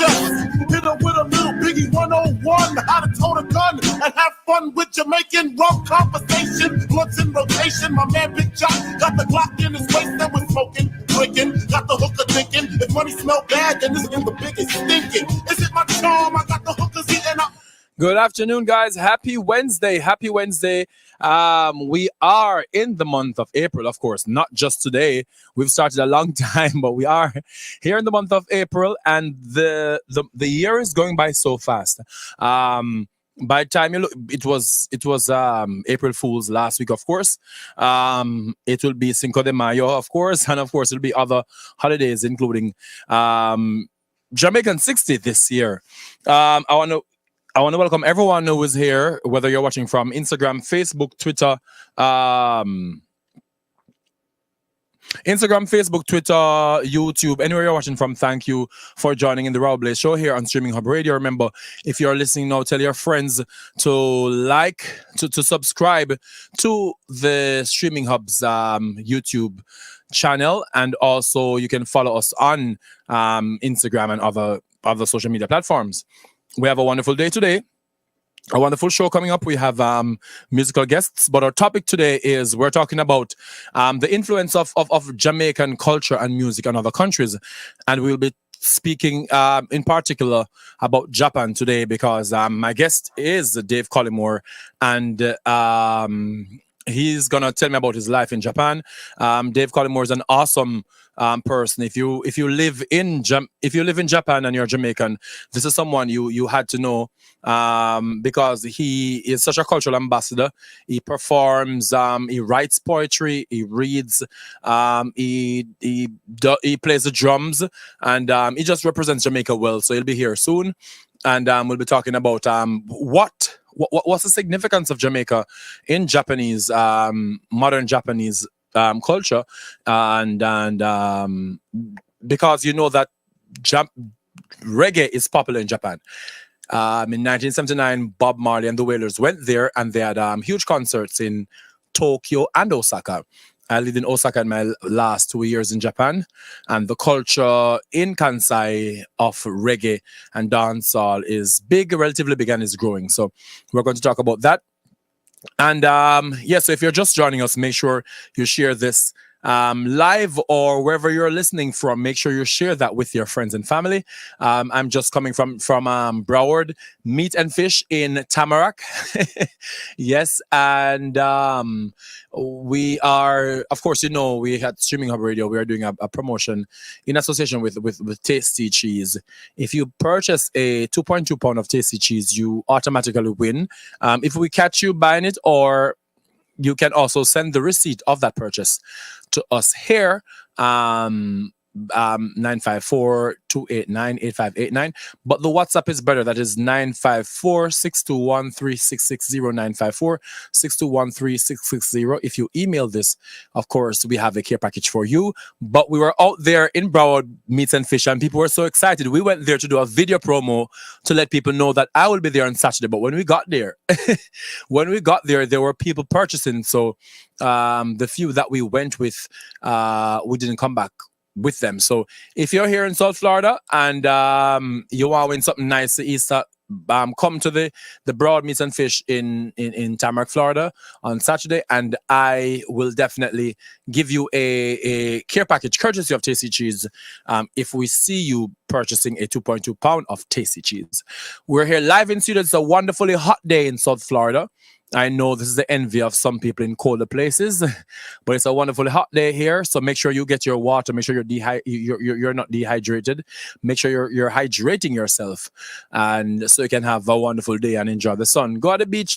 chest. Hit her with a little Biggie 101. How to tote a gun and have fun with Jamaican rum conversation. Blunts in rotation. My man Big Jock got the Glock in his waist that was smoking, drinking. Got the hooker thinking. If money smell bad, then this is the biggest stinking. Is it my charm? I got the hookers eating up. Good afternoon, guys. Happy Wednesday. Happy Wednesday. We are in the month of April, of course, not just today. We've started a long time, but we are here in the month of April, and the year is going by so fast. By the time you look, it was April Fool's last week, of course. It will be Cinco de Mayo, of course, and of course it'll be other holidays, including Jamaican 60 this year. I want to welcome everyone who is here, whether you're watching from Instagram, Facebook, Twitter, YouTube, anywhere you're watching from. Thank you for joining in the Raw Blaze show here on Streaming Hub Radio. Remember, if you're listening now, tell your friends to to subscribe to the Streaming Hub's YouTube channel, and also you can follow us on Instagram and other social media platforms. We have a wonderful day today, a wonderful show coming up. We have musical guests, but our topic today is we're talking about the influence of Jamaican culture and music on other countries. And we'll be speaking in particular about Japan today, because my guest is Dave Colleymore, and he's going to tell me about his life in Japan. Dave Colleymore is an awesome person. If you live in Japan and you're Jamaican, this is someone you had to know, because he is such a cultural ambassador. He performs, he writes poetry, he reads, he plays the drums, and he just represents Jamaica well. So he'll be here soon, and we'll be talking about what's the significance of Jamaica in Japanese, modern Japanese culture, and because you know that reggae is popular in Japan. In 1979, Bob Marley and the Wailers went there, and they had huge concerts in Tokyo and Osaka. I lived in Osaka in my last 2 years in Japan, and the culture in Kansai of reggae and dancehall is big, relatively big, and is growing. So we're going to talk about that. And so if you're just joining us, make sure you share this live, or wherever you're listening from. Make sure you share that with your friends and family. I'm just coming from Broward Meat and Fish in Tamarack. Yes, and we are, of course, we had Streaming Hub Radio. We are doing a promotion in association with Tasty Cheese. If you purchase a 2.2 pound of Tasty Cheese, you automatically win. If we catch you buying it, or you can also send the receipt of that purchase to us here, 954-289-8589. But the WhatsApp is better. That is 954-621-3660, 954-621-3660. If you email this, of course, we have a care package for you. But we were out there in Broward Meats and Fish, and people were so excited. We went there to do a video promo to let people know that I will be there on Saturday. But when we got there, there were people purchasing. So the few that we went with, we didn't come back with them. So if you're here in South Florida and you want to win something nice to Easter, come to the Broad Meats and Fish in Tamarack, Florida on Saturday, and I will definitely give you a care package courtesy of Tasty Cheese if we see you purchasing a 2.2 pound of Tasty Cheese. We're here live in studio. It's a wonderfully hot day in South Florida. I know this is the envy of some people in colder places, but it's a wonderfully hot day here. So make sure you get your water. Make sure you're not dehydrated. Make sure you're hydrating yourself, and so you can have a wonderful day and enjoy the sun. Go to the beach,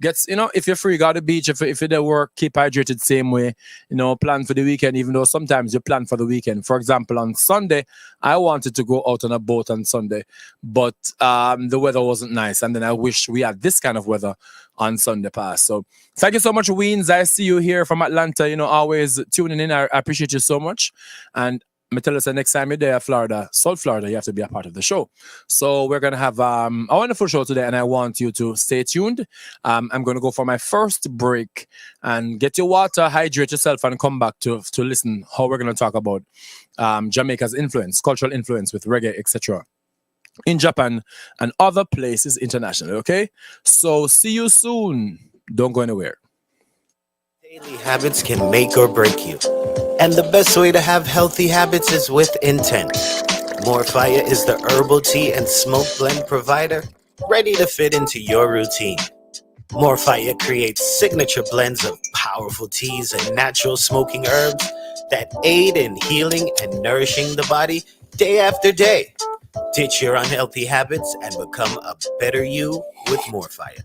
if you're free, go to the beach. If you do work, keep hydrated same way. Plan for the weekend, even though sometimes you plan for the weekend. For example, on Sunday, I wanted to go out on a boat on Sunday, but the weather wasn't nice, and then I wish we had this kind of weather on Sunday past. So thank you so much, Weens. I see you here from Atlanta, always tuning in. I appreciate you so much. And I'm tell us the next time you're there, Florida, South Florida, you have to be a part of the show. So we're going to have a wonderful show today, and I want you to stay tuned. I'm going to go for my first break and get your water, hydrate yourself, and come back to listen how we're going to talk about Jamaica's influence, cultural influence with reggae, etc. in Japan and other places internationally. Okay, so see you soon. Don't go anywhere. Daily habits can make or break you. And the best way to have healthy habits is with intent. Morfire is the herbal tea and smoke blend provider ready to fit into your routine. Morfire creates signature blends of powerful teas and natural smoking herbs that aid in healing and nourishing the body day after day. Ditch your unhealthy habits and become a better you with Morfire.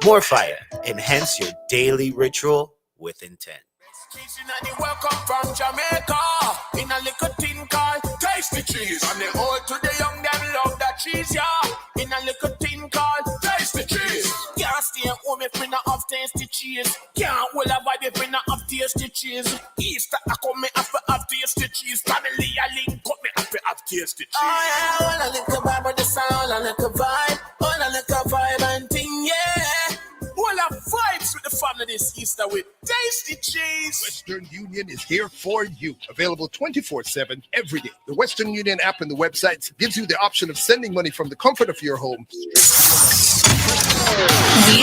Morfire, enhance your daily ritual with intent. Welcome from Jamaica in a little tin called tasty cheese. And the old to the young, them love that cheese, yeah. In a little tin called tasty cheese. Can't stay home if we not have tasty cheese. Can't hold a body if we not have tasty cheese. Easter I come me have to have tasty cheese. Family I link up me have to have tasty cheese. Oh yeah, all a little vibe with the sound, a little vibe, all a little vibe and thing, yeah. All our vibes with the family this Easter with tasty cheese. Western Union is here for you. Available 24/7 every day. The Western Union app and the websites gives you the option of sending money from the comfort of your home. We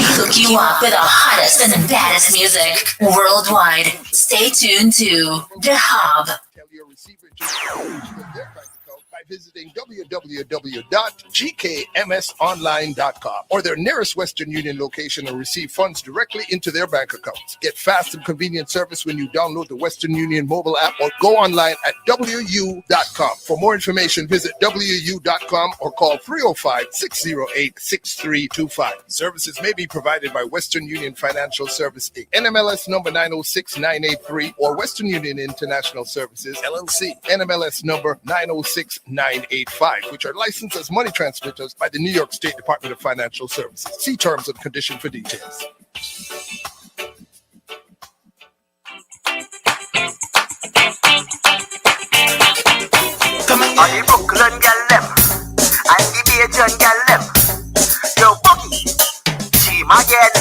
hook you up with the hottest and the baddest music worldwide. Stay tuned to the Hub. Tell your receiver to their bank account by visiting www.gkmsonline.com or their nearest Western Union location and receive funds directly into their bank accounts. Get fast and convenient service when you download the Western Union mobile app or go online at wu.com. For more information, visit wu.com or call 305-608-6325. Services may be provided by Western Union Financial Service Inc., NMLS number 906983, or Western Union International Services, LLC, NMLS number 906985, which are licensed as money transmitters by the New York State Department of Financial Services. See terms and conditions for details. Come on, the Brooklyn gal them and the Bajan gal them. Yo, Boogie, team again.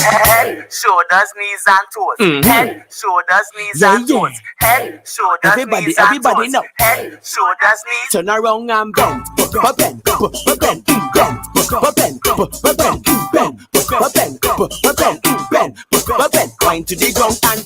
Head, shoulders, knees and toes. Head, shoulders, knees and toes. Head, shoulders, knees and toes. Know. Head, shoulders, knees. Turn around and bend, bend, wind to the ground and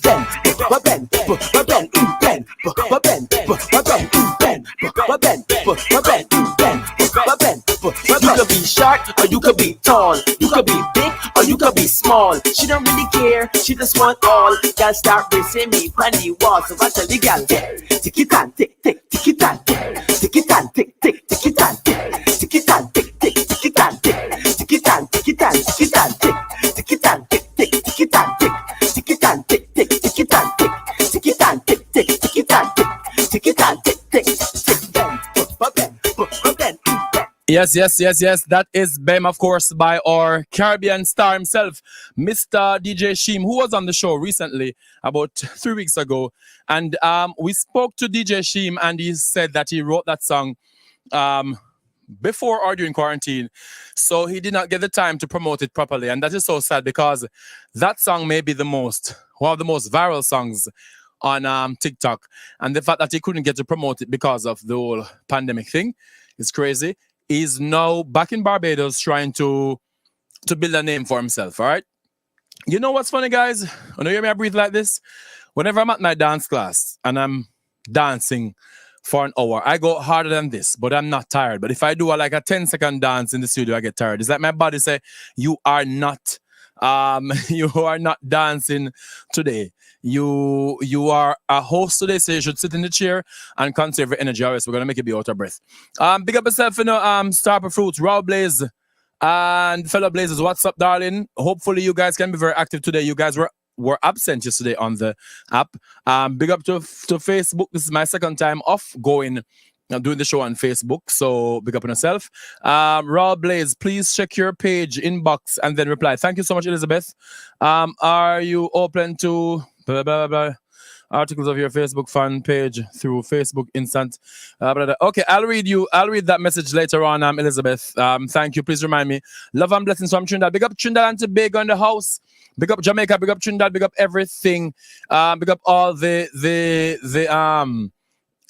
You could be short or you could be tall. You could be big or you could be small. She don't really care, she just want all. Girl start racing me on the wall. So I tell the girl, tick it and tick, tick, tick it and tick, tick it and tick, tick, tick it and tick, tick it and tick, tick, tick it and tick, tick it and tick it and tick it and tick, tick it and tick, tick, tick it and tick, tick it and tick, tick, tick it and tick, tick it and tick, tick, tick it and tick, tick it and tick, tick, tick, Yes. That is Bem, of course, by our Caribbean star himself, Mr. DJ Sheem, who was on the show recently, about 3 weeks ago. And we spoke to DJ Sheem, and he said that he wrote that song before or during quarantine. So he did not get the time to promote it properly. And that is so sad, because that song may be one of the most viral songs on TikTok. And the fact that he couldn't get to promote it because of the whole pandemic thing is crazy. He's now back in Barbados trying to build a name for himself, all right? You know what's funny, guys? When you hear me I breathe like this, whenever I'm at my dance class and I'm dancing for an hour, I go harder than this, but I'm not tired. But if I do a 10-second dance in the studio, I get tired. It's like my body say, you are not dancing today. You are a host today, so you should sit in the chair and conserve your energy. Always, we're gonna make you be out of breath. Big up yourself, Starper Fruits, Raw Blaze, and fellow Blazers. What's up, darling? Hopefully, you guys can be very active today. You guys were absent yesterday on the app. Big up to Facebook. This is my second time off doing the show on Facebook, so big up on yourself. Raw Blaze, please check your page inbox and then reply. Thank you so much, Elizabeth. Are you open to blah, blah, blah, articles of your Facebook fan page through Facebook Instant? Okay, I'll read that message later on, Elizabeth. Thank you. Please remind me. Love and blessings from Trinidad. Big up Trinidad and Tobago in the house. Big up Jamaica. Big up Trinidad. Big up everything. Big up all the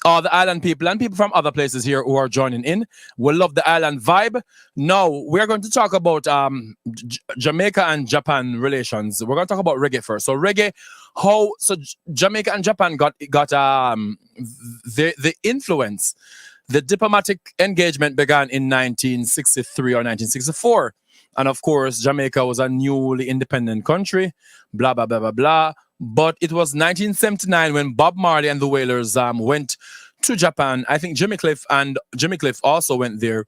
all the island people and people from other places here who are joining in. We love the island vibe. Now we're going to talk about Jamaica and Japan relations. We're going to talk about reggae first. So reggae, Jamaica and Japan got the influence. The diplomatic engagement began in 1963 or 1964. And of course, Jamaica was a newly independent country, blah, blah, blah, blah, blah. But it was 1979 when Bob Marley and the Wailers went to Japan. I think Jimmy Cliff also went there.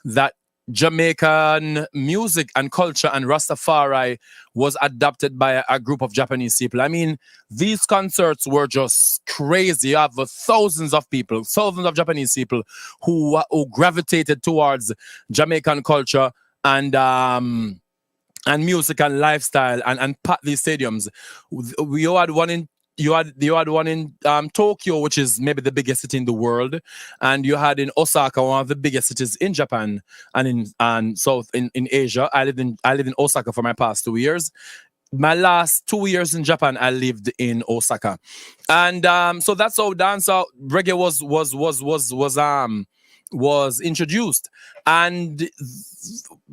That Jamaican music and culture and Rastafari was adopted by a group of Japanese people. I mean, these concerts were just crazy. You have thousands of Japanese people who gravitated towards Jamaican culture and music and lifestyle and packed these stadiums. You had one in Tokyo, which is maybe the biggest city in the world, and you had in Osaka, one of the biggest cities in Japan and in Asia. I lived in Osaka for my past 2 years. My last 2 years in Japan, I lived in Osaka, and so that's how dancehall reggae was introduced. And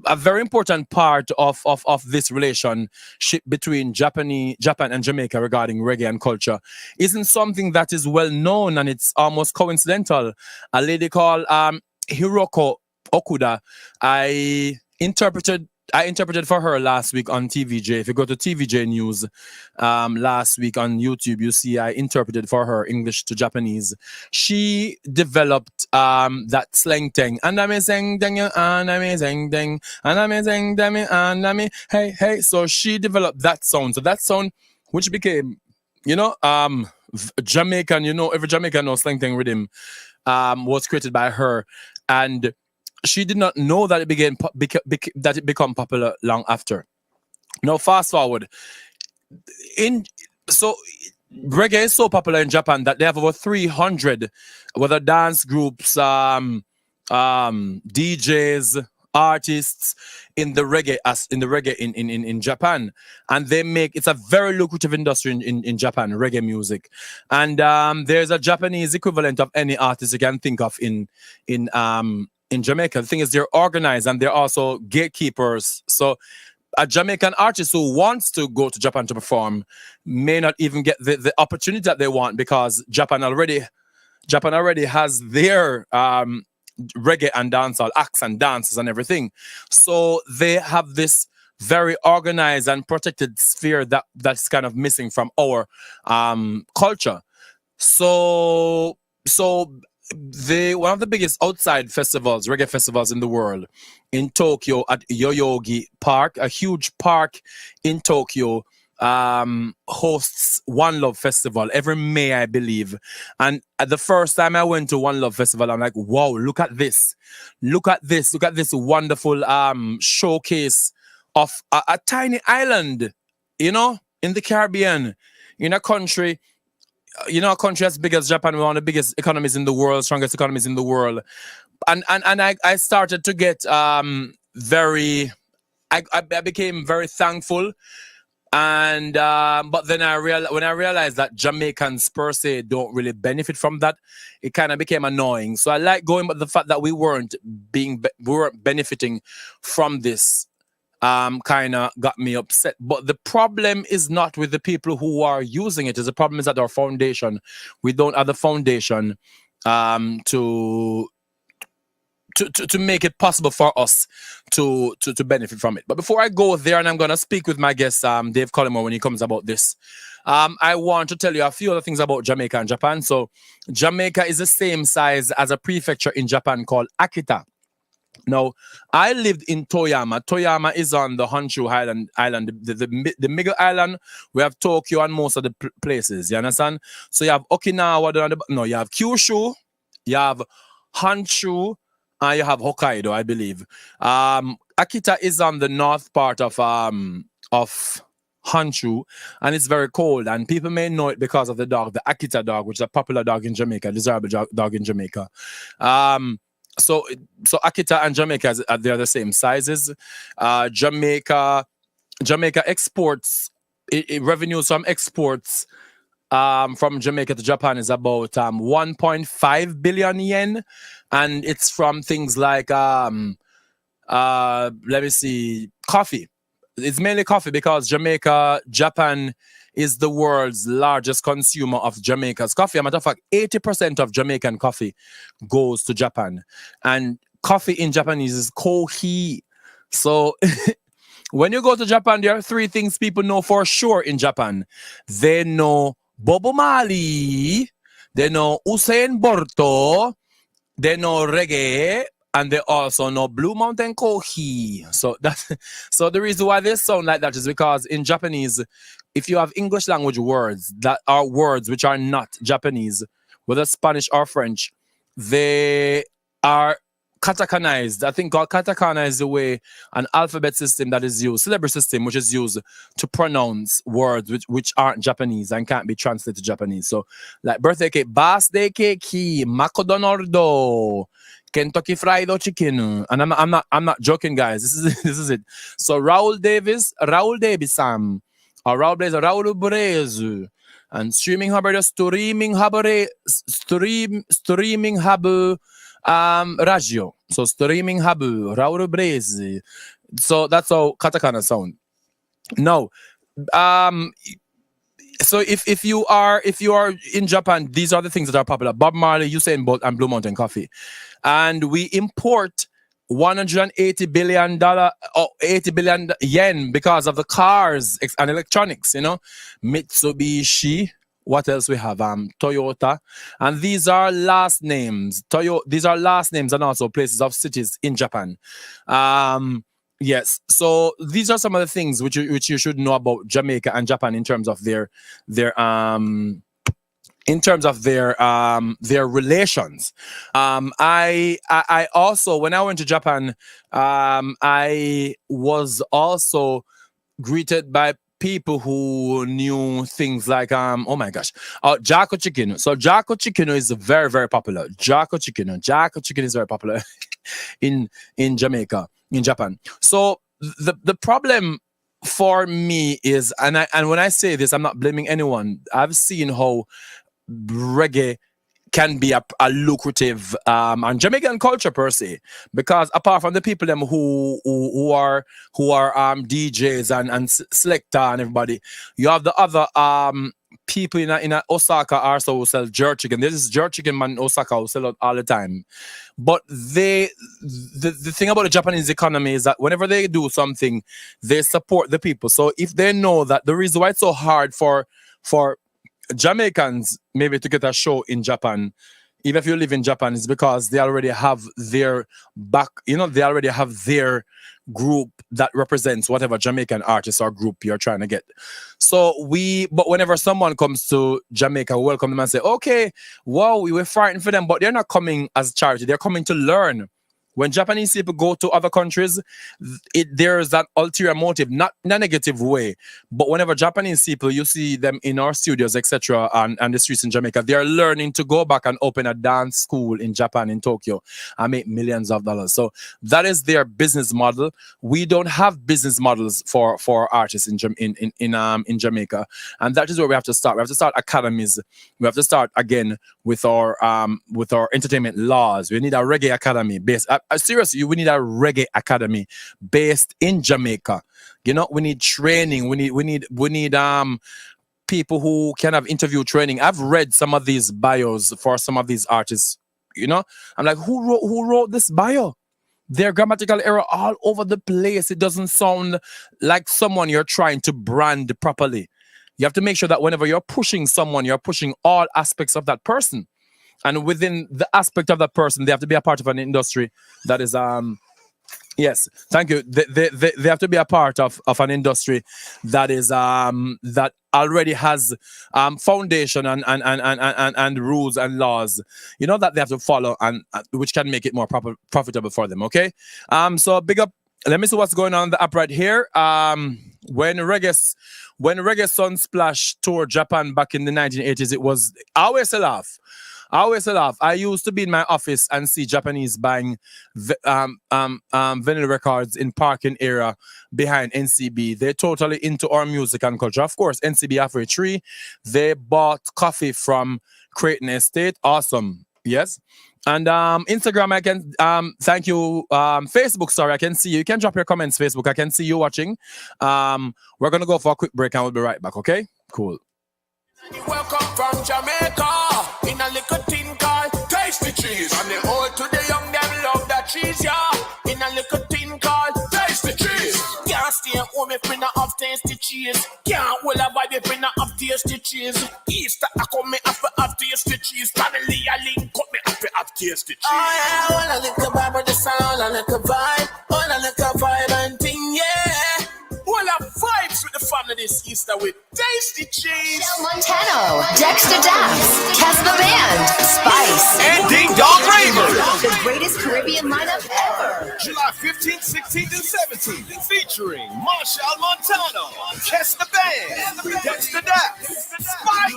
a very important part of this relationship between Japan and Jamaica regarding reggae and culture isn't something that is well known, and it's almost coincidental. A lady called Hiroko Okuda, I interpreted for her last week on TVJ. If you go to TVJ News last week on YouTube, you see I interpreted for her English to Japanese. She developed that slang thing. And amazing thing, and amazing thing, and amazing thing, and amazing. Hey, hey. So she developed that sound. So that sound, which became, Jamaican, every Jamaican knows slang thing rhythm, was created by her. And she did not know that it become popular long after. Now, fast forward. Reggae is so popular in Japan that they have over 300, whether dance groups, DJs, artists in the reggae in Japan, and it's a very lucrative industry in Japan, reggae music. And there's a Japanese equivalent of any artist you can think of in Jamaica. The thing is, they're organized and they're also gatekeepers. So a Jamaican artist who wants to go to Japan to perform may not even get the opportunity that they want, because Japan already has their reggae and dancehall acts and dances and everything. So they have this very organized and protected sphere that's kind of missing from our culture. So one of the biggest outside festivals, reggae festivals in the world, in Tokyo at Yoyogi Park, a huge park in Tokyo, hosts One Love Festival every May, I believe. And at the first time I went to One Love Festival, I'm like, wow, look at this wonderful showcase of a tiny island, in the Caribbean, in a country. A country as big as Japan, one of the biggest economies in the world, strongest economies in the world. And I started to get I became very thankful. And but then when I realized that Jamaicans per se don't really benefit from that, it kind of became annoying. So I like going, but the fact that we weren't benefiting from this kind of got me upset. But the problem is not with the people who are using it. The problem is at our foundation. We don't have the foundation to make it possible for us to benefit from it. But before I go there, and I'm going to speak with my guest, Dave Colleymore, when he comes about this, I want to tell you a few other things about Jamaica and Japan. So Jamaica is the same size as a prefecture in Japan called Akita. Now, I lived in Toyama. Toyama is on the Honshu Island, the middle island. We have Tokyo and most of the places. You understand? So you have Okinawa. You have Kyushu, you have Honshu, and you have Hokkaido, I believe. Akita is on the north part of Honshu, and it's very cold. And people may know it because of the dog, the Akita dog, which is a popular dog in Jamaica, desirable dog in Jamaica. So Akita and Jamaica, they are the same sizes. Jamaica exports revenues from exports from Jamaica to Japan is about 1.5 billion yen, and it's from things like let me see, coffee. It's mainly coffee because Japan is the world's largest consumer of Jamaica's coffee. As a matter of fact, 80% of Jamaican coffee goes to Japan, and coffee in Japanese is kohi. So when you go to Japan, there are three things people know for sure in Japan. They know Bobo Marley, they know Usain Bolt, they know reggae, and they also know Blue Mountain Coffee. So the reason why they sound like that is because in Japanese, if you have English language words that are words which are not Japanese, whether Spanish or French, they are katakanized. I think called katakana is the way an alphabet system that is used, syllable system, which is used to pronounce words which aren't Japanese and can't be translated to Japanese. So, like birthday cake, birthday cake, McDonald's, Kentucky Fried Chicken, and I'm not joking, guys. This is it. So Raul Davis, Raul Brezu, and Streaming HUBB, Streaming HUBB. Radio. So Streaming HUBB, Raul Brezi. So that's how katakana sound. Now, so if you are in Japan, these are the things that are popular: Bob Marley, Usain Bolt, and Blue Mountain Coffee. And we import $180 billion or 80 billion yen because of the cars and electronics. You know, Mitsubishi. What else we have? Toyota. And these are last names. These are last names and also places of cities in Japan. Yes. So these are some of the things which you should know about Jamaica and Japan in terms of their relations. I also, when I went to Japan, I was also greeted by people who knew things like oh my gosh, Jacko Chicken. So Jacko Chicken is very, very popular. Jacko Chicken is very popular in Jamaica, in Japan. So the problem for me is, and when I say this, I'm not blaming anyone. I've seen how reggae can be a lucrative and Jamaican culture per se, because apart from the people them who are DJs and selector and everybody, you have the other people in Osaka also who sell jerk chicken. There's this jerk chicken man in Osaka who sell it all the time. But the thing about the Japanese economy is that whenever they do something, they support the people. So if they know that the reason why it's so hard for Jamaicans maybe to get a show in Japan, even if you live in Japan, is because they already have their back, they already have their group that represents whatever Jamaican artist or group you're trying to get. So but whenever someone comes to Jamaica, we welcome them and say, okay, wow, we were fighting for them, but they're not coming as charity, they're coming to learn. When Japanese people go to other countries, there's that ulterior motive, not in a negative way. But whenever Japanese people, you see them in our studios, etc., and the streets in Jamaica, they are learning to go back and open a dance school in Japan, in Tokyo, and make millions of dollars. So that is their business model. We don't have business models for artists in Jamaica, and that is where we have to start. We have to start academies. We have to start again with our entertainment laws. We need a reggae academy based. Seriously, we need a reggae academy based in Jamaica. We need training. We need people who can have interview training. I've read some of these bios for some of these artists. I'm like, who wrote this bio? Their grammatical error all over the place. It doesn't sound like someone you're trying to brand properly. You have to make sure that whenever you're pushing someone, you're pushing all aspects of that person. And within the aspect of that person, they have to be a part of an industry that is, yes, thank you. They have to be a part of an industry that is, that already has foundation and rules and laws, that they have to follow, and which can make it more profitable for them. Okay. So big up. Let me see what's going on the app right here. When Reggae Sunsplash toured Japan back in the 1980s, it was, I always laugh. I always laugh. I used to be in my office and see Japanese buying vinyl records in parking area behind NCB. They're totally into our music and culture. Of course, NCB Afro Tree. They bought coffee from Creighton Estate. Awesome. Yes. And Instagram, I can thank you. Facebook, sorry, I can see you. You can drop your comments, Facebook. I can see you watching. We're gonna go for a quick break and we'll be right back, okay? Cool. Welcome from Jamaica in a little tin called Tasty Cheese. And the old to the young, them love that cheese, yeah. In a little tin called Tasty Cheese. Can't stay home if we not have tasty cheese. Can't hold a vibe if we not have tasty cheese. Easter, I come me have to have tasty cheese. Family, I link up me have to have tasty cheese. Oh yeah, all a little vibe with the sound, a little vibe. All a little vibe and thing, yeah. All our vibes with the family this Easter with Tasty Cheese. Del Montano, Dexter Daps, Casper Band, Spice, And Ding Dong Raver. the greatest Caribbean lineup ever. July 15th, 16th, and 17th. Featuring Marshall Montano, Kester Band, Dexter Daps, Spice,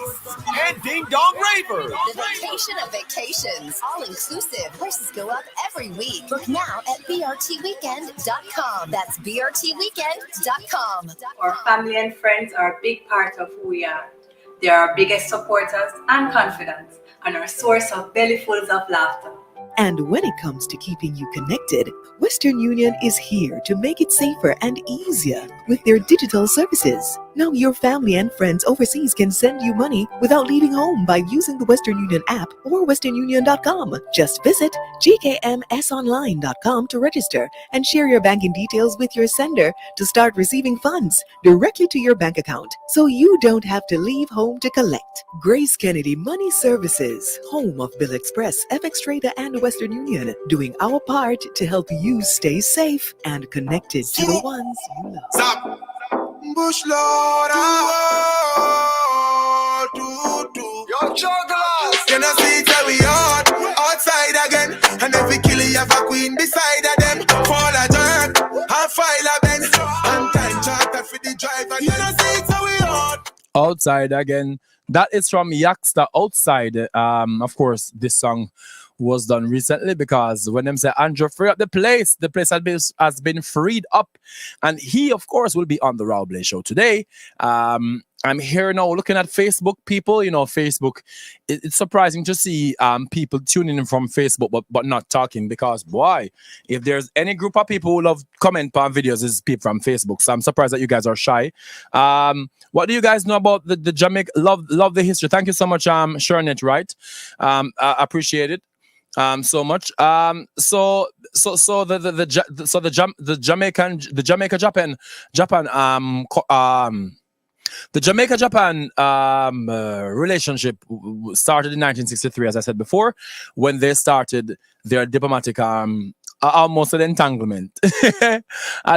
and Ding Dong Raver. The vacation of vacations, all inclusive. Prices go up every week. Book now at brtweekend.com. That's brtweekend.com. Our family and friends are a big part of who we are. They are our biggest supporters and confidants, and our source of bellyfuls of laughter. And when it comes to keeping you connected, Western Union is here to make it safer and easier with their digital services. Now your family and friends overseas can send you money without leaving home by using the Western Union app or westernunion.com. Just visit gkmsonline.com to register and share your banking details with your sender to start receiving funds directly to your bank account, so you don't have to leave home to collect. Grace Kennedy Money Services, home of Bill Express, FX Trader, and Western Union, doing our part to help you stay safe and connected to the ones you love. Stop. Bush Lord, Yo, jugglers. You know, see that we outside again. And every killer you have a queen beside of them. Fall a jerk, and file a Ben. And time charter for the driver. You know, see that we Outside again. That is from Yaksta, Outside. Of course, this song was done recently because when them say Andrew free up the place has been freed up, and he of course will be on the Raw Blaze show today. I'm here now looking at Facebook, people. You know, Facebook, it's surprising to see people tuning in from Facebook but not talking, because boy, if there's any group of people who love comment on videos, it's people from Facebook. So I'm surprised that you guys are shy. What do you guys know about the Jamaica? Love the history. Thank you so much, Shernet, right? I appreciate it so much. The Jamaica-Japan relationship started in 1963, as I said before, when they started their diplomatic almost an entanglement,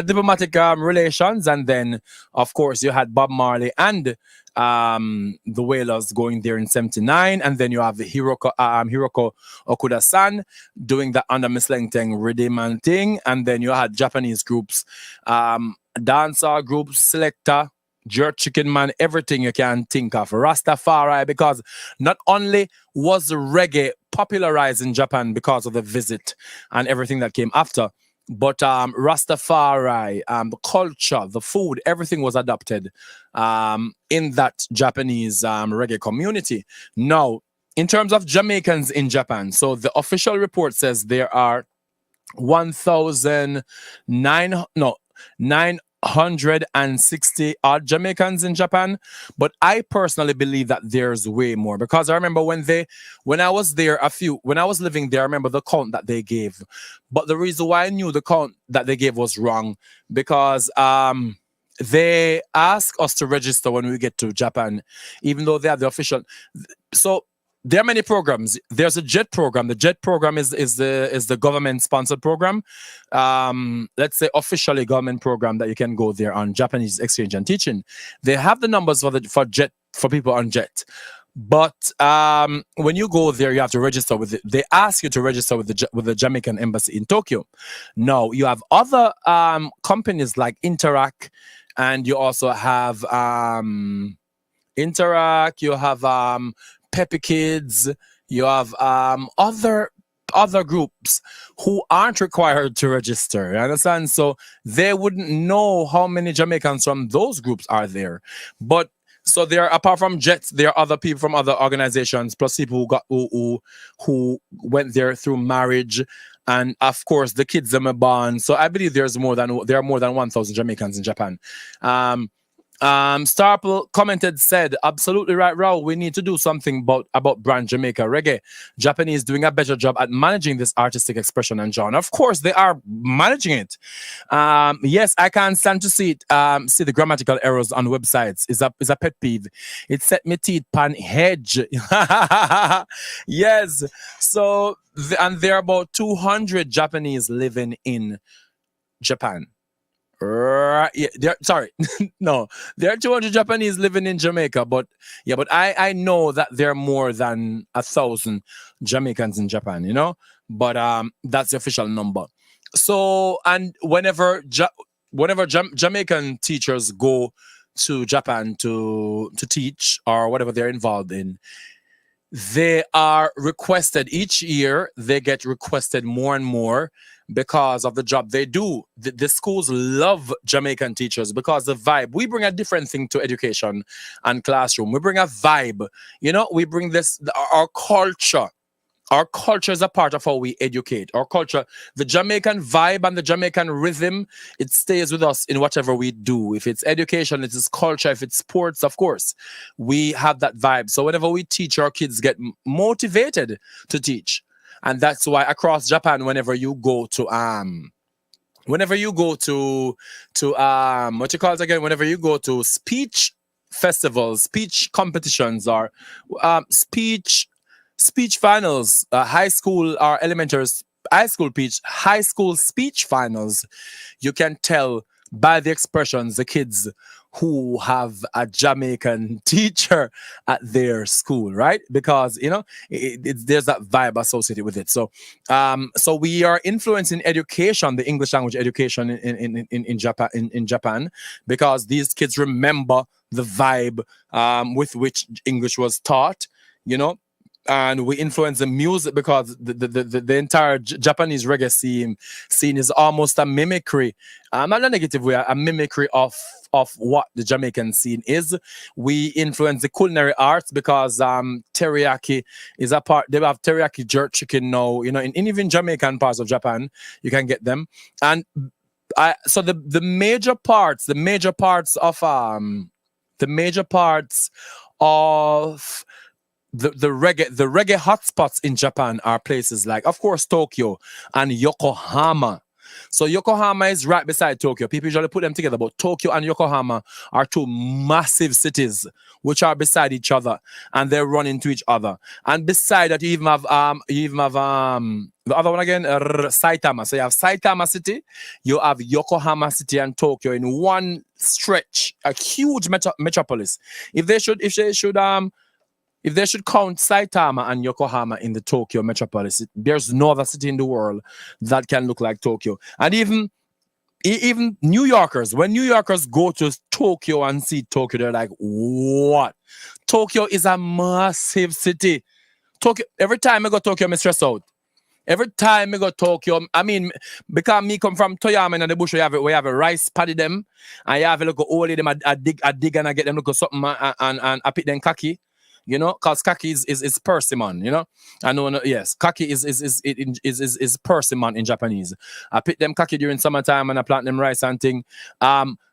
diplomatic relations, and then of course you had Bob Marley and the Wailers going there in 1979, and then you have the Hiroko Okuda-san doing the under Miss Lengteng rhythm and thing, and then you had Japanese groups, dancehall groups, Selector, Jerk Chicken Man, everything you can think of, Rastafari, because not only was the reggae popularized in Japan because of the visit and everything that came after, but Rastafari, the culture, the food, everything was adopted in that Japanese reggae community. Now, in terms of Jamaicans in Japan, so the official report says there are 960 odd Jamaicans in Japan, but I personally believe that there's way more, because I remember when I was living there, I remember the count that they gave. But the reason why I knew the count that they gave was wrong, because they ask us to register when we get to Japan, even though they are the official. So there are many programs. There's a JET program. The JET program is the government-sponsored program. Let's say officially government program that you can go there on Japanese exchange and teaching. They have the numbers for JET, for people on JET. But when you go there, you have to register with it. They ask you to register with the Jamaican embassy in Tokyo. Now you have other companies like Interac, and you also have Interac. You have Peppy Kids, You have other groups who aren't required to register. You understand? So they wouldn't know how many Jamaicans from those groups are there. But so there, apart from Jets, there are other people from other organizations, plus people who went there through marriage, and of course the kids them are born. So I believe there are more than 1,000 Jamaicans in Japan. Starple commented, said, absolutely right, Raul. We need to do something about brand Jamaica reggae. Japanese doing a better job at managing this artistic expression. And John, of course, they are managing it. Yes, I can't stand to see it. See the grammatical errors on websites is a pet peeve. It set me teeth pan hedge. Yes. So and there are about 200 Japanese living in Japan. Yeah, sorry. No, there are 200 Japanese living in Jamaica, but I know that there are more than 1,000 Jamaicans in Japan, you know, but that's the official number. So, and whenever Jamaican teachers go to Japan to teach or whatever they're involved in, they are requested each year. They get requested more and more because of the job they do. The schools love Jamaican teachers because the vibe. We bring a different thing to education and classroom. We bring a vibe. You know, we bring our culture. Our culture is a part of how we educate. Our culture, the Jamaican vibe and the Jamaican rhythm, it stays with us in whatever we do. If it's education, it is culture. If it's sports, of course, we have that vibe. So whenever we teach, our kids get motivated to teach. And that's why across Japan, whenever you go to speech festivals, speech competitions, or speech finals, high school or elementary high school speech finals, you can tell by the expressions the kids who have a Jamaican teacher at their school, right? Because, you know, there's that vibe associated with it. So we are influencing education, the English language education in Japan, because these kids remember the vibe with which English was taught, you know. And we influence the music because the entire Japanese reggae scene is almost a mimicry. Not a negative way, a mimicry of what the Jamaican scene is. We influence the culinary arts because teriyaki is a part. They have teriyaki jerk chicken now. You know, in even Jamaican parts of Japan, you can get them. And so the major parts of the reggae hotspots in Japan are places like, of course, Tokyo and Yokohama. So Yokohama is right beside Tokyo. People usually put them together, but Tokyo and Yokohama are two massive cities which are beside each other and they run into each other. And beside that, you even have the other one again, Saitama. So you have Saitama City, you have Yokohama City and Tokyo in one stretch, a huge metropolis. If they should count Saitama and Yokohama in the Tokyo metropolis, there's no other city in the world that can look like Tokyo. And even New Yorkers, when New Yorkers go to Tokyo and see Tokyo, they're like, what? Tokyo is a massive city. Tokyo, every time I go to Tokyo, I'm stressed out. Every time I go to Tokyo, I mean, because me come from Toyama in the bush, we have a rice paddy them, and you have a look at all of them, I dig and I get them look at something and I pick them kaki. You know, because kaki is persimmon, you know. I know, yes, kaki is persimmon in Japanese. I pick them kaki during summertime and I plant them rice and thing.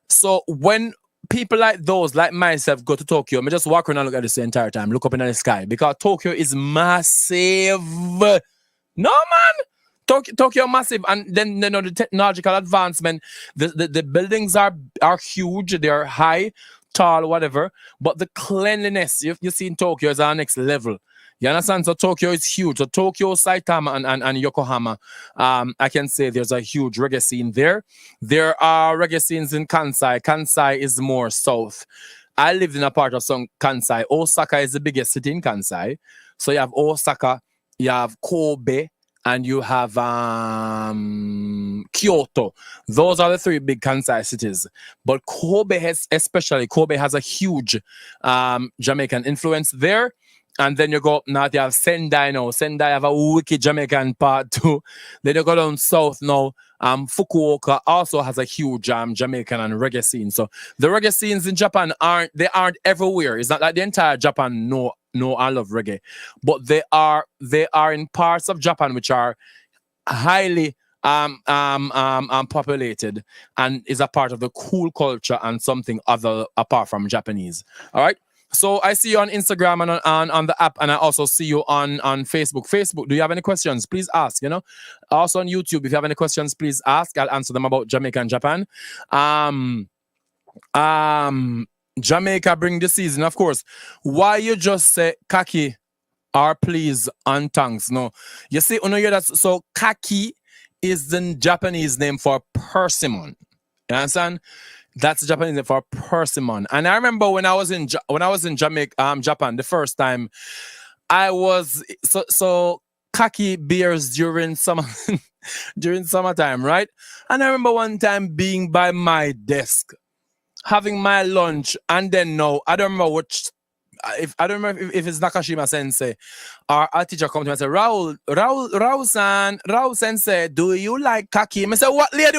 So when people like those, like myself, go to Tokyo, I just walk around and look at this the entire time, look up in the sky, because Tokyo is massive. No, man. Tokyo massive, and then you know the technological advancement, the buildings are huge, they are high, tall, whatever, but the cleanliness you see in Tokyo is our next level. You understand? So Tokyo is huge. So Tokyo, Saitama, and Yokohama, I can say there's a huge reggae scene there. There are reggae scenes in Kansai. Kansai is more south. I lived in a part of some Kansai. Osaka is the biggest city in Kansai. So you have Osaka, you have Kobe, and you have Kyoto. Those are the three big Kansai cities. But Kobe has a huge Jamaican influence there. And then you go up north, you have Sendai now. Sendai have a wicked Jamaican part too. Then you go down south now. Fukuoka also has a huge Jamaican and reggae scene. So the reggae scenes in Japan aren't everywhere. It's not like the entire Japan know I love reggae, but they are in parts of Japan which are highly populated and is a part of the cool culture and something other apart from Japanese. All right. So I see you on Instagram and on the app, and I also see you on Facebook. Facebook, do you have any questions? Please ask, you know. Also on YouTube, if you have any questions, please ask. I'll answer them about Jamaica and Japan. Jamaica bring the season, of course. Why you just say kaki or please and thanks? No. You see, you know, that's so kaki is the Japanese name for persimmon. You understand? That's the Japanese name for persimmon. And I remember when I was in Jamaica, Japan, the first time, I was so kaki beers during summertime, right? And I remember one time being by my desk, having my lunch, and then no, I don't remember which. If it's Nakashima Sensei, our teacher come to me and say, Raul Sensei, do you like kaki? I say, what, lady,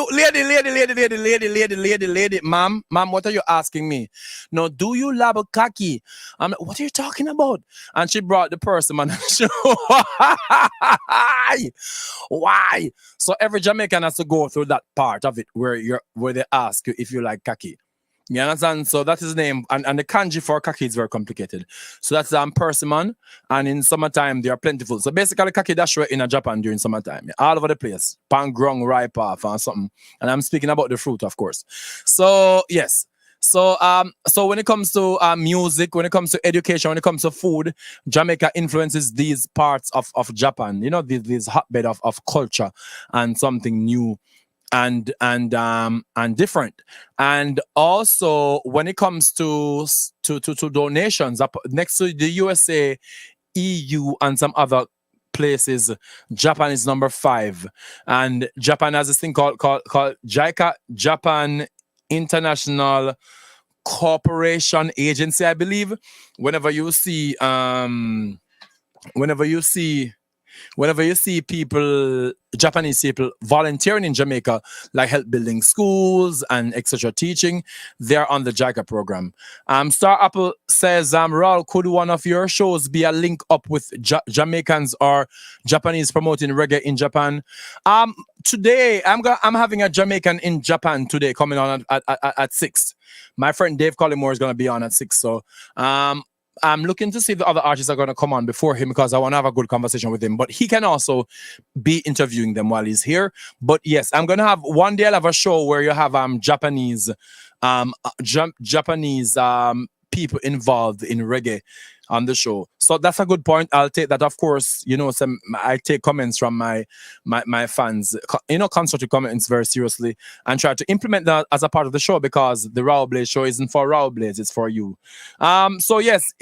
ma'am, what are you asking me? No, do you love kaki? I'm like, what are you talking about? And she brought the person, man. Why? So every Jamaican has to go through that part of it where they ask you if you like kaki. You understand? So that is the name, and the kanji for kaki is very complicated. So that's persimmon, and in summertime they are plentiful. So basically, kaki dash in Japan during summertime, all over the place, pangrong, ripe off, or something. And I'm speaking about the fruit, of course. So yes. So when it comes to music, when it comes to education, when it comes to food, Jamaica influences these parts of Japan. You know, these hotbed of culture and something new and different. And also when it comes to donations, up next to the USA, EU, and some other places, Japan is number 5. And Japan has this thing called JICA, Japan International Cooperation Agency, I believe. Whenever you see people, Japanese people volunteering in Jamaica, like help building schools and etc. teaching, they're on the JICA program. Star Apple says, Raul, could one of your shows be a link up with Jamaicans or Japanese promoting reggae in Japan? Today, I'm having a Jamaican in Japan today coming on at 6. My friend Dave Colleymore is going to be on at 6. So, I'm looking to see if the other artists are going to come on before him because I want to have a good conversation with him. But he can also be interviewing them while he's here. But yes, I'm going to have one day I'll have a show where you have Japanese people involved in reggae on the show. So that's a good point. I'll take that. Of course, you know, I take comments from my fans, you know, constructive comments very seriously and try to implement that as a part of the show because the Raw Blaze show isn't for Raw Blaze, it's for you. So yes,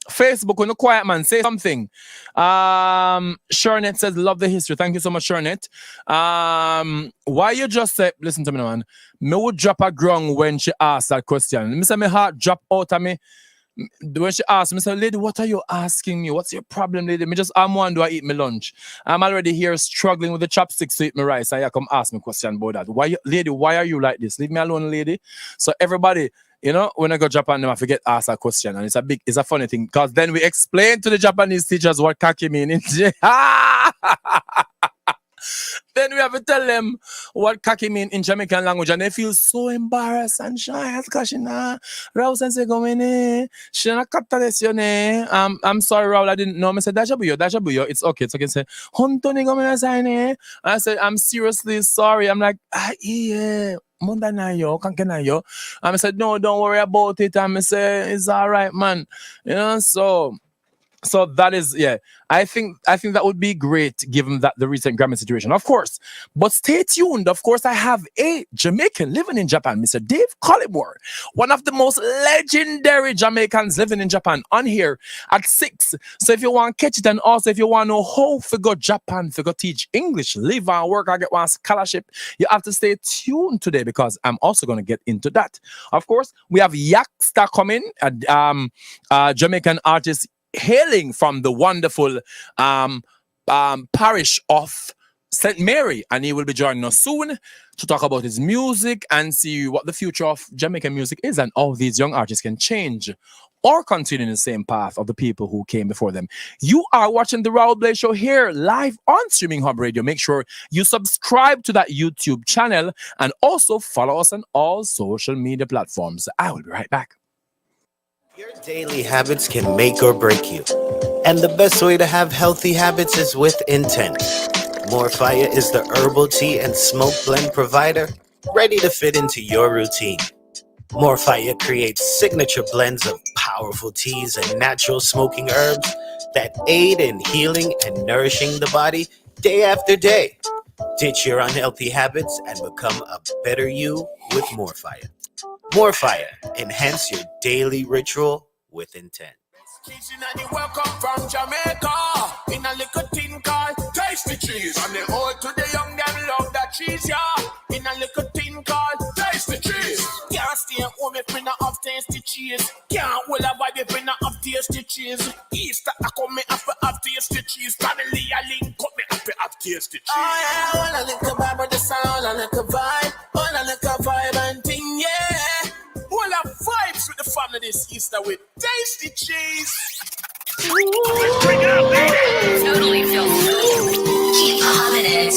Facebook, when the quiet man, say something. Shernet says, love the history. Thank you so much, Shernet. Why you just say, listen to me, man. Me would drop a grung when she asked that question. Me say my heart drop out of me. When she asked me, say, lady, what are you asking me? What's your problem, lady? Me just, one, do I eat my lunch? I'm already here struggling with the chopsticks to eat my rice. And you come ask me a question about that. Lady, why are you like this? Leave me alone, lady. So everybody, you know, when I go to Japan, I forget to ask a question. And it's a funny thing. Because then we explain to the Japanese teachers what kaki mean. Then we have to tell them what kaki mean in Jamaican language, and they feel so embarrassed and shy because she not Raul Sensei going in. She not capitalism. I'm sorry, Raul, I didn't know. I said Dajabuyo. It's okay. Say Huntoni going sign. I said I'm seriously sorry. I'm like yeah. Mundanayo. I said no, don't worry about it. I said it's all right, man. You know, so So that is, yeah. I think that would be great given that the recent Grammy situation, of course. But stay tuned. Of course, I have a Jamaican living in Japan, Mr. Dave Colleymore, one of the most legendary Jamaicans living in Japan, on here at 6. So if you want to catch it, and also if you want to know how to go Japan, to go teach English, live and work, and get one scholarship, you have to stay tuned today because I'm also going to get into that. Of course, we have Yaksta coming, a Jamaican artist hailing from the wonderful parish of St. Mary, and he will be joining us soon to talk about his music and see what the future of Jamaican music is and how these young artists can change or continue in the same path of the people who came before them. You are watching the Raul Blaze Show here live on Streaming Hub Radio. Make sure you subscribe to that YouTube channel and also follow us on all social media platforms. I will be right back. Your daily habits can make or break you. And the best way to have healthy habits is with intent. More Fire is the herbal tea and smoke blend provider ready to fit into your routine. More Fire creates signature blends of powerful teas and natural smoking herbs that aid in healing and nourishing the body day after day. Ditch your unhealthy habits and become a better you with More Fire. More Fire. Enhance your daily ritual with intent. Welcome from Jamaica in a little tin called Tasty Cheese. And the old to the young, them love that cheese, yeah. In a little tin called Tasty Cheese. Can't stay home if me not have tasty cheese. Can't hold a vibe if me not have tasty cheese. Easter I come me have to have tasty cheese. Family I link up me have to have tasty cheese. Oh yeah, all a little vibe with the sound, a little vibe, all a little vibe and thing, yeah. All the vibes with the family this Easter with tasty cheese. Bring it up, baby. Totally feel good. Keep humming it.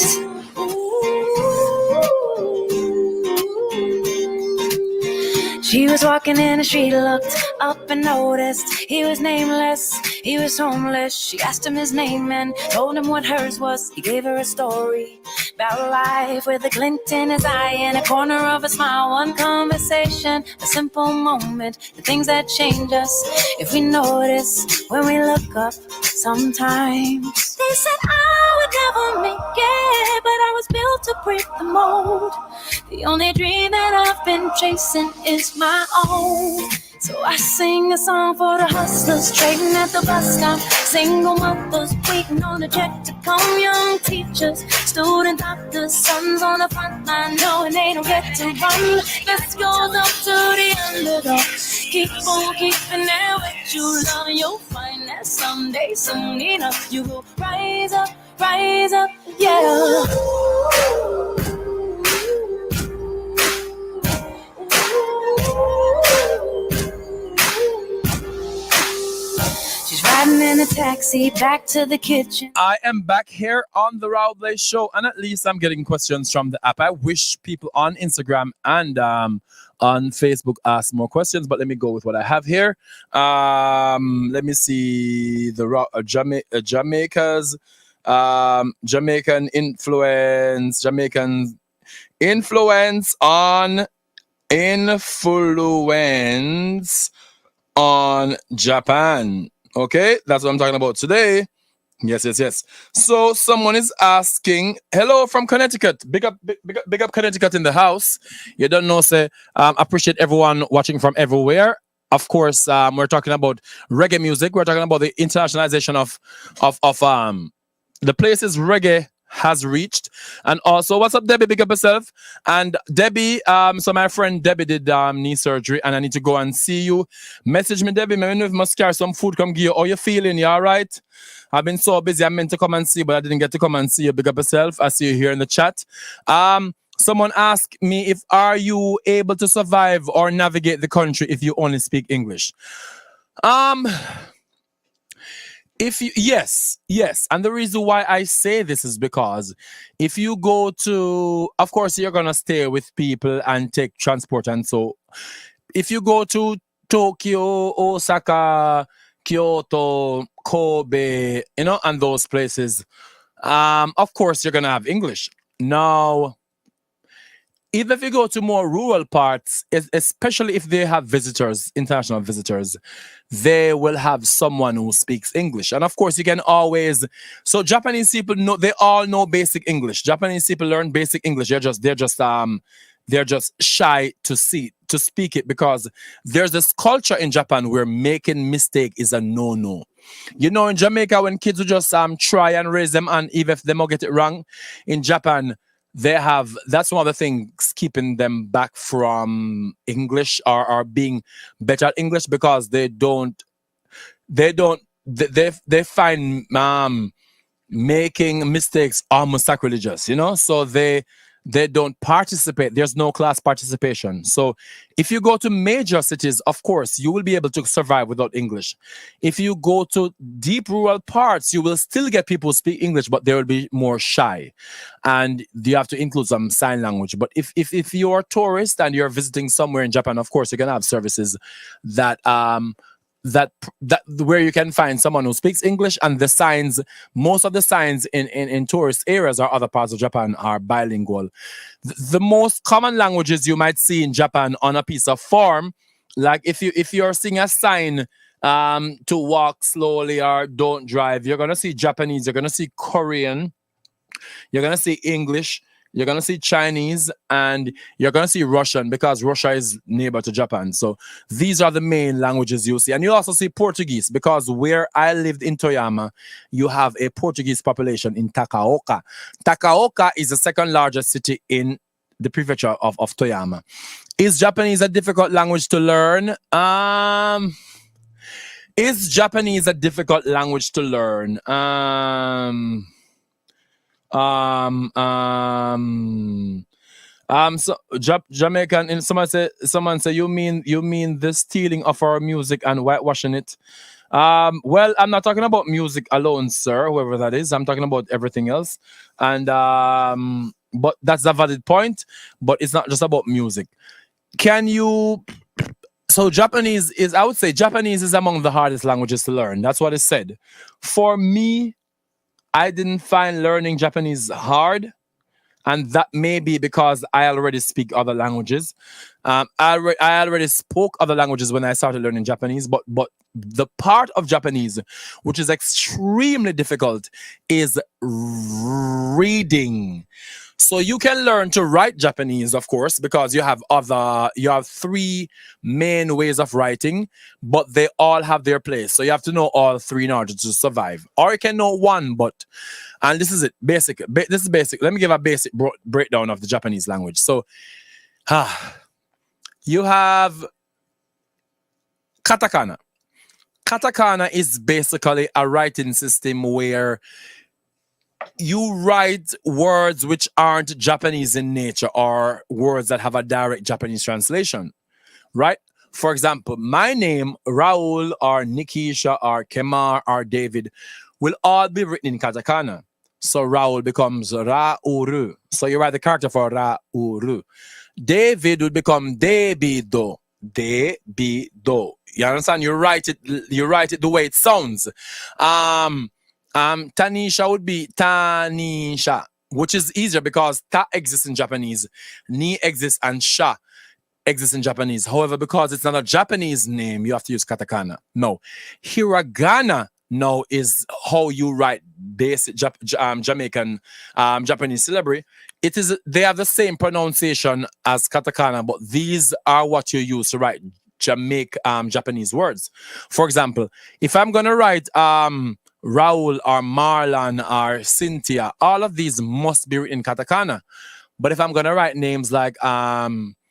She was walking in the street, looked up and noticed he was nameless, he was homeless. She asked him his name and told him what hers was. He gave her a story about life with a glint in his eye and a corner of a smile. One conversation, a simple moment, the things that change us if we notice when we look up sometimes. They said I would never make it, but I was built to break the mold. The only dream that I've been chasing is my own. So I sing a song for the hustlers trading at the bus stop, single mothers waiting on a check to come, young teachers, student doctors, sons on the front line knowing they don't get to run. This goes up to the underdogs. Keep on keeping it with you, love. You'll find that someday, soon enough, you will rise up, yeah. Riding in a taxi back to the kitchen. I am back here on the Raul Blaze Show, and at least I'm getting questions from the app. I wish people on Instagram and on Facebook ask more questions, but let me go with what I have here. Let me see the Jamaica's Jamaican influence on Japan. Okay, that's what I'm talking about today. Yes. So someone is asking, hello from Connecticut. Big up Connecticut in the house. You don't know, say, appreciate everyone watching from everywhere. Of course, we're talking about reggae music. We're talking about the internationalization of the places reggae has reached. And also, what's up, Debbie? Big up yourself. And Debbie, so my friend Debbie did knee surgery, and I need to go and see you. Message me, Debbie. Maybe if you must carry some food, come give you. How you feeling? You all right? I've been so busy. I meant to come and see you, but I didn't get to come and see you. Big up yourself. I see you here in the chat. Someone asked me if are you able to survive or navigate the country if you only speak English. Yes, and the reason why I say this is because if you go to, of course, you're gonna stay with people and take transport, and so if you go to Tokyo, Osaka, Kyoto, Kobe, and those places, of course you're gonna have English. Now, even if you go to more rural parts, especially if they have visitors, international visitors, they will have someone who speaks English. And of course, you can always. So Japanese people know, they all know basic English. Japanese people learn basic English. They're just shy to speak it, because there's this culture in Japan where making mistake is a no-no. You know, in Jamaica, when kids will just try and raise them, and even if they might get it wrong, in Japan, that's one of the things keeping them back from English or being better at English, because they find making mistakes almost sacrilegious, you know, so they don't participate. There's no class participation. So if you go to major cities, of course, you will be able to survive without English. If you go to deep rural parts, you will still get people who speak English, but they will be more shy. And you have to include some sign language. But if you're a tourist and you're visiting somewhere in Japan, of course, you're going to have services that where you can find someone who speaks English, and the signs, most of the signs in tourist areas or other parts of Japan are bilingual. The most common languages you might see in Japan on a piece of form, like if you're seeing a sign to walk slowly or don't drive, you're gonna see Japanese, you're gonna see Korean, you're gonna see English, you're going to see Chinese, and you're going to see Russian, because Russia is neighbor to Japan. So these are the main languages you see. And you also see Portuguese, because where I lived in Toyama, you have a Portuguese population in Takaoka. Takaoka is the second largest city in the prefecture of Toyama. Is Japanese a difficult language to learn? Is Japanese a difficult language to learn? So Jamaican, and someone say you mean the stealing of our music and whitewashing it. Well, I'm not talking about music alone, sir, whoever that is. I'm talking about everything else. And but that's a valid point, but it's not just about music. So Japanese is, I would say Japanese is among the hardest languages to learn. That's what it said. For me, I didn't find learning Japanese hard, and that may be because I already speak other languages. I already spoke other languages when I started learning Japanese, but the part of Japanese which is extremely difficult is reading. So you can learn to write Japanese, of course, because you have three main ways of writing, but they all have their place. So you have to know all three in order to survive. Or you can know one, and this is it, basic. This is basic. Let me give a basic breakdown of the Japanese language. So, you have katakana. Katakana is basically a writing system where you write words which aren't Japanese in nature, or words that have a direct Japanese translation, right? For example, my name, Raul, or Nikisha, or Kemar, or David, will all be written in katakana. So Raul becomes Ra-uru. So you write the character for Ra-uru. David will become Debido. Debido. You understand? You write it the way it sounds. Tanisha would be Tanisha, which is easier because ta exists in Japanese, ni exists, and sha exists in Japanese. However, because it's not a Japanese name, you have to use katakana. No. Hiragana now is how you write basic Jamaican Japanese syllabary. They have the same pronunciation as katakana, but these are what you use to write Japanese words. For example, if I'm gonna write Raul or Marlon or Cynthia, all of these must be written katakana. But if I'm gonna write names like Ayumi,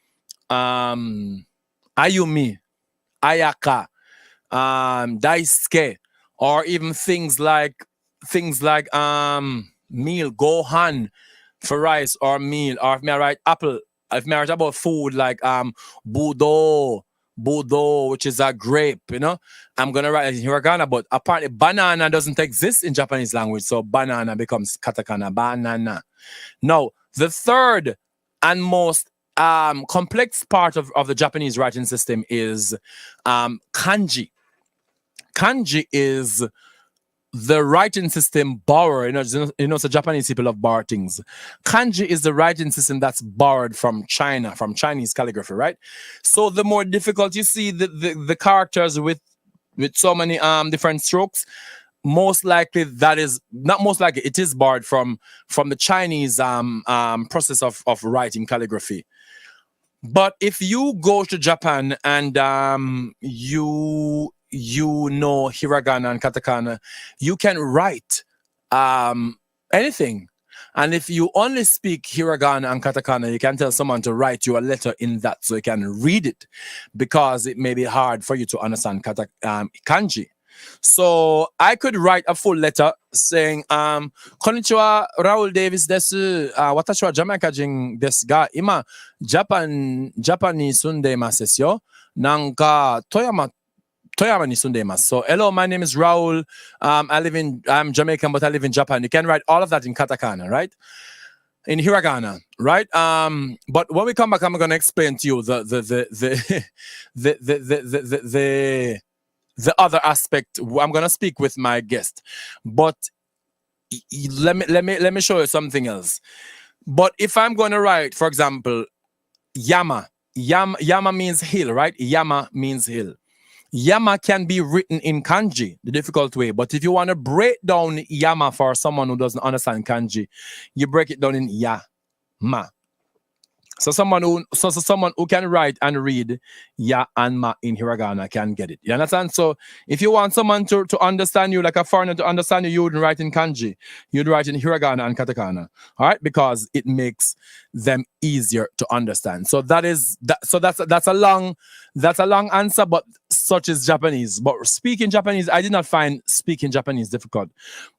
Ayaka, Daisuke, or even things like meal, gohan for rice, or meal, or if I write apple, if I write about food like Budo, which is a grape, you know, I'm gonna write in hiragana, but apparently banana doesn't exist in Japanese language, so banana becomes katakana, banana. Now, the third and most complex part of the Japanese writing system is kanji. Kanji is the writing system borrowed, so Japanese people love borrowed things. Kanji is the writing system that's borrowed from China, from Chinese calligraphy, right? So the more difficult you see the characters with so many different strokes, most likely that is not most likely it is borrowed from the Chinese process of writing calligraphy. But if you go to Japan and you know hiragana and katakana, you can write anything. And if you only speak hiragana and katakana, you can tell someone to write you a letter in that so you can read it, because it may be hard for you to understand kanji. So I could write a full letter saying, Konnichiwa, Raul Davis desu. Watashi wa Jamaica jin desu ga, ima Japan ni sundemasu desu yo. Nanka Toyama ni sundemasu. So hello, my name is Raul. I'm Jamaican, but I live in Japan. You can write all of that in katakana, right? In hiragana, right? But when we come back, I'm gonna explain to you the other aspect. I'm gonna speak with my guest, but let me show you something else. But if I'm gonna write, for example, Yama means hill, right? Yama means hill. Yama can be written in kanji, the difficult way. But if you want to break down Yama for someone who doesn't understand kanji, you break it down in Ya-ma. So someone who can write and read ya and ma in hiragana can get it. You understand? So if you want someone to understand you, like a foreigner to understand you, you wouldn't write in kanji. You'd write in hiragana and katakana. All right? Because it makes them easier to understand. So that's a long answer, but such is Japanese. But speaking Japanese, I did not find speaking Japanese difficult.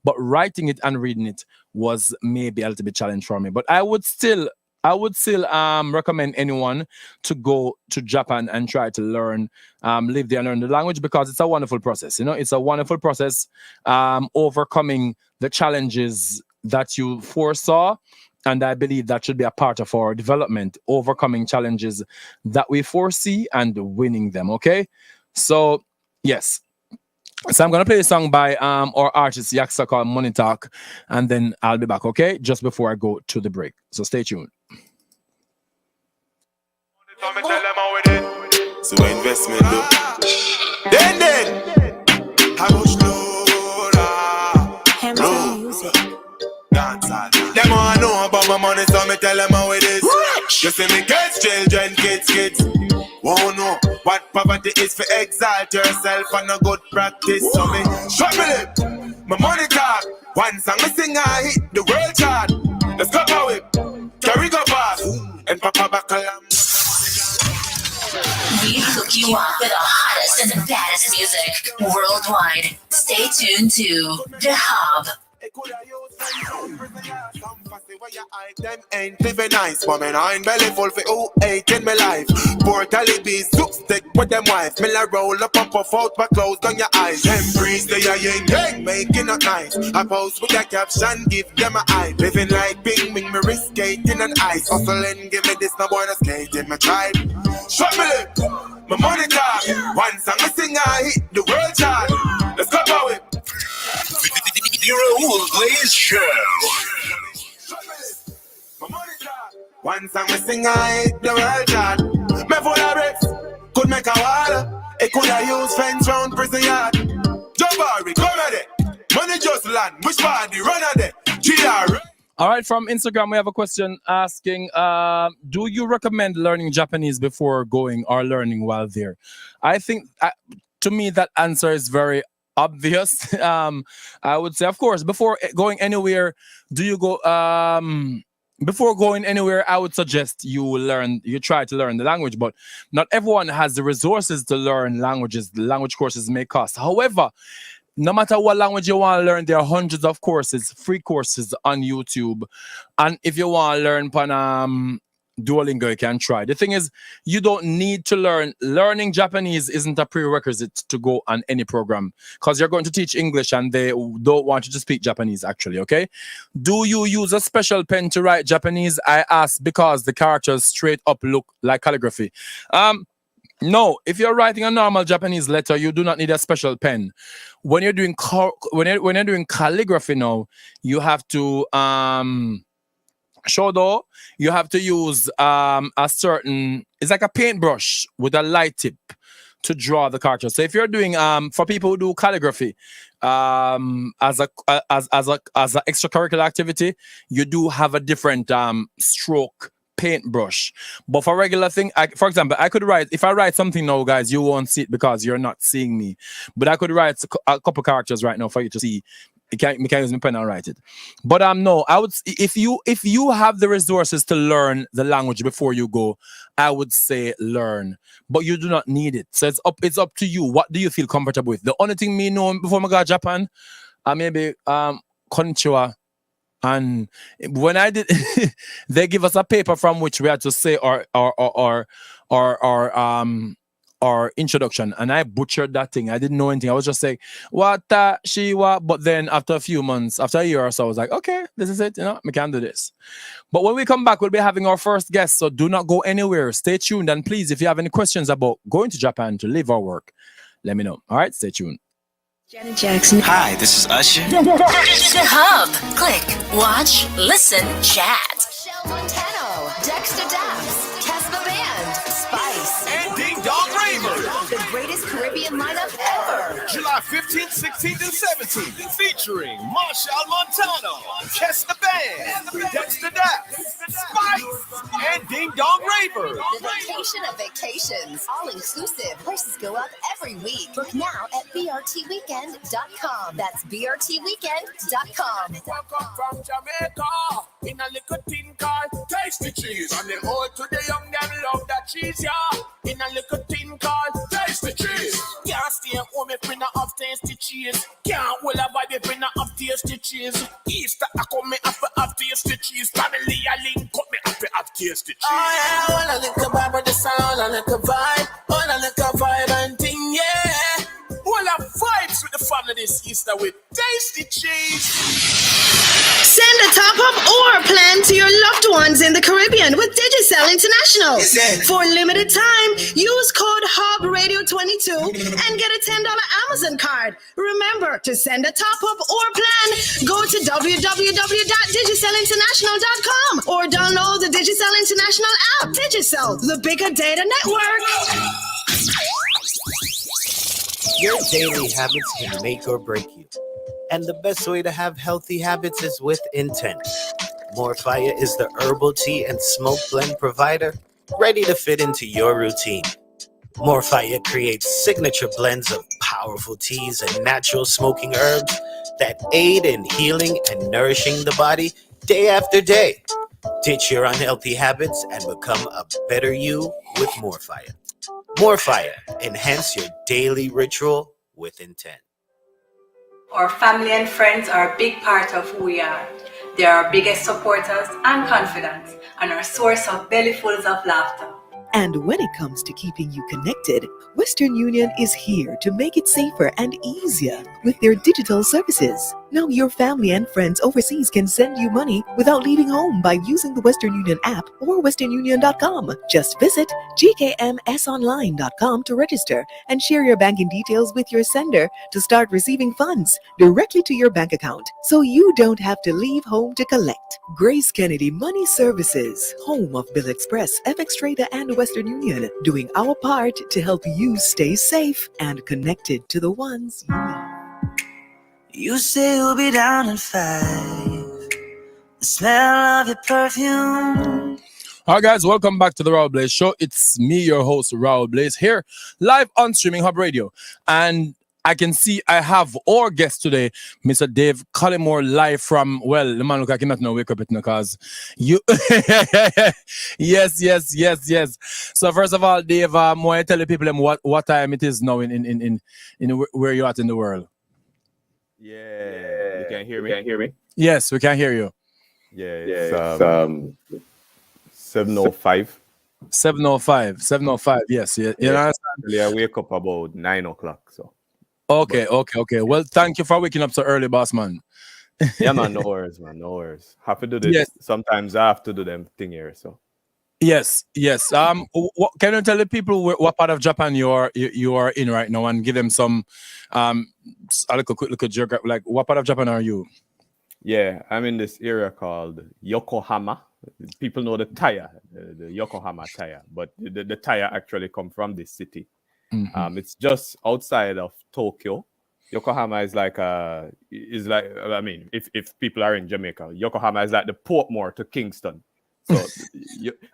But writing it and reading it was maybe a little bit challenge for me. But I would still recommend anyone to go to Japan and try to learn, live there and learn the language, because it's a wonderful process. It's a wonderful process, overcoming the challenges that you foresaw. And I believe that should be a part of our development, overcoming challenges that we foresee and winning them. Okay. So yes. So I'm going to play a song by our artist Yaksta called Money Talk, and then I'll be back, okay? Just before I go to the break. So stay tuned. So investment look. Then how much no music. Them all know about my money, so me tell them how it is. You see me kids, children, kids. Won't know what poverty is, for exalt yourself and a good practice. So me struggle it, my money talk. One song me sing, I hit the world chart. Let's go power it, carry go fast, and Papa Bakalam. We hook you up with the hottest and the baddest music worldwide. Stay tuned to the Hub. Them ain't living nice, but man, I ain't belly full for who ate in my life. Poor Taliban soup stick with them wife. Miller roll up and puff out my clothes on your eyes. Them breeze they are yang making it nice. I post with a caption, give them a eye. Living like Bing Bing, me wrist skating on ice. Hustling, give me this, no boy no skating my tribe. Shovel it, my money talk. One song I sing, I hit the world chart. Let's go about it. The Raul Blaze Show. One song we sing, I hit the world chart. Me full of bricks, could make a wall. It could have used fence round prison yard. Jabari, come at it. Money just land, which party run at it? GR. All right, from Instagram, we have a question asking, do you recommend learning Japanese before going or learning while there? I think, to me, that answer is very obvious. I would say, of course, before going anywhere, before going anywhere, I would suggest you try to learn the language, but not everyone has the resources to learn languages. The language courses may cost. However, no matter what language you want to learn, there are hundreds of courses, free courses on YouTube. And if you want to learn Duolingo, you can try. The thing is, you don't need to learn. Learning Japanese isn't a prerequisite to go on any program, because you're going to teach English and they don't want you to speak Japanese, actually, okay? Do you use a special pen to write Japanese? I ask because the characters straight up look like calligraphy. No, if you're writing a normal Japanese letter, you do not need a special pen. When you're doing when you're doing calligraphy now, you have to shodo, you have to use a certain, it's like a paintbrush with a light tip to draw the character. So if you're doing for people who do calligraphy as a extracurricular activity, you do have a different stroke paintbrush. But for regular thing, for example, I could write, if I write something now, guys, you won't see it because you're not seeing me. But I could write a couple characters right now for you to see. You can't use my pen and write it. But no, I would, if you have the resources to learn the language before you go, I would say learn. But you do not need it. So it's up to you. What do you feel comfortable with? The only thing me know before I go to Japan, maybe konnichiwa. And when I did, they give us a paper from which we had to say our introduction, and I butchered that thing. I didn't know anything. I was just saying, wata, shiwa. But then after a few months, after a year or so, I was like, okay, this is it. We can do this. But when we come back, we'll be having our first guest. So do not go anywhere. Stay tuned. And please, if you have any questions about going to Japan to live or work, let me know. All right, stay tuned. Janet Jackson. Hi, this is Usher. The Hub. Click, watch, listen, chat. Shell Montano, Dexter Daps, Casper Band, Spice, And Ding Dong Raver. the greatest Caribbean lineup ever. July 15th, 16th, and 17th. Featuring Marshall Montano, Kesta Band, Dexter Daps, Spice, and Ding Dong Raver. The vacation of vacations, all inclusive. Prices go up every week. Book now at brtweekend.com. That's brtweekend.com. Welcome from Jamaica in a little tin car, tasty cheese. And the old to the young, them love that cheese, yeah. In a little tin car, tasty cheese. Can't stay home if we not have tasty cheese. Can't hold a vibe if we not have tasty cheese. Easter, I come me have to have tasty cheese. Family, I link up me have to have tasty cheese. Oh yeah, all I look a vibe with the sound, I look a vibe. All I look a vibe and thing, yeah. All I vibes with the family this Easter with tasty cheese. Send a top-up or plan to your loved ones in the Caribbean with Digicel International. For limited time, use code HUBBRadio22 and get a $10 Amazon card. Remember, to send a top-up or plan, go to www.digicelinternational.com or download the Digicel International app. Digicel, the bigger data network. Your daily habits can make or break you. And the best way to have healthy habits is with intent. Morfire is the herbal tea and smoke blend provider ready to fit into your routine. Morfire creates signature blends of powerful teas and natural smoking herbs that aid in healing and nourishing the body day after day. Ditch your unhealthy habits and become a better you with Morfire. Morfire, enhance your daily ritual with intent. Our family and friends are a big part of who we are. They are our biggest supporters and confidants, and our source of bellyfuls of laughter. And when it comes to keeping you connected, Western Union is here to make it safer and easier with their digital services. Now your family and friends overseas can send you money without leaving home by using the Western Union app or westernunion.com. Just visit gkmsonline.com to register and share your banking details with your sender to start receiving funds directly to your bank account, so you don't have to leave home to collect. Grace Kennedy Money Services, home of Bill Express, FX Trader, and Western Union, doing our part to help you stay safe and connected to the ones you love. You say you'll be down in 5. The smell of your perfume. All right, guys, welcome back to the Raul Blaze Show. It's me, your host, Raul Blaze, here live on Streaming Hub Radio. And I can see I have our guest today, Mr. Dave Colleymore, live from, well, the man look like him not know wake up it because you yes. So first of all, Dave, want to tell the people what time it is now in where you're at in the world. Yeah. You can hear me? Yes, we can hear you. Yeah, it's 7:05. 7:05, yes. You understand? I wake up about 9 o'clock, so. Okay. Well, thank you for waking up so early, boss man. Yeah, man, no worries, man. Have to do this. Yes. Sometimes I have to do them thing here, so. Yes, yes. Can you tell the people what part of Japan you are in right now, and give them some a little geography? Like, what part of Japan are you? Yeah, I'm in this area called Yokohama. People know the tire, the Yokohama tire, but the tire actually come from this city. Mm-hmm. It's just outside of Tokyo. Yokohama is like I mean, if people are in Jamaica, Yokohama is like the Portmore to Kingston. So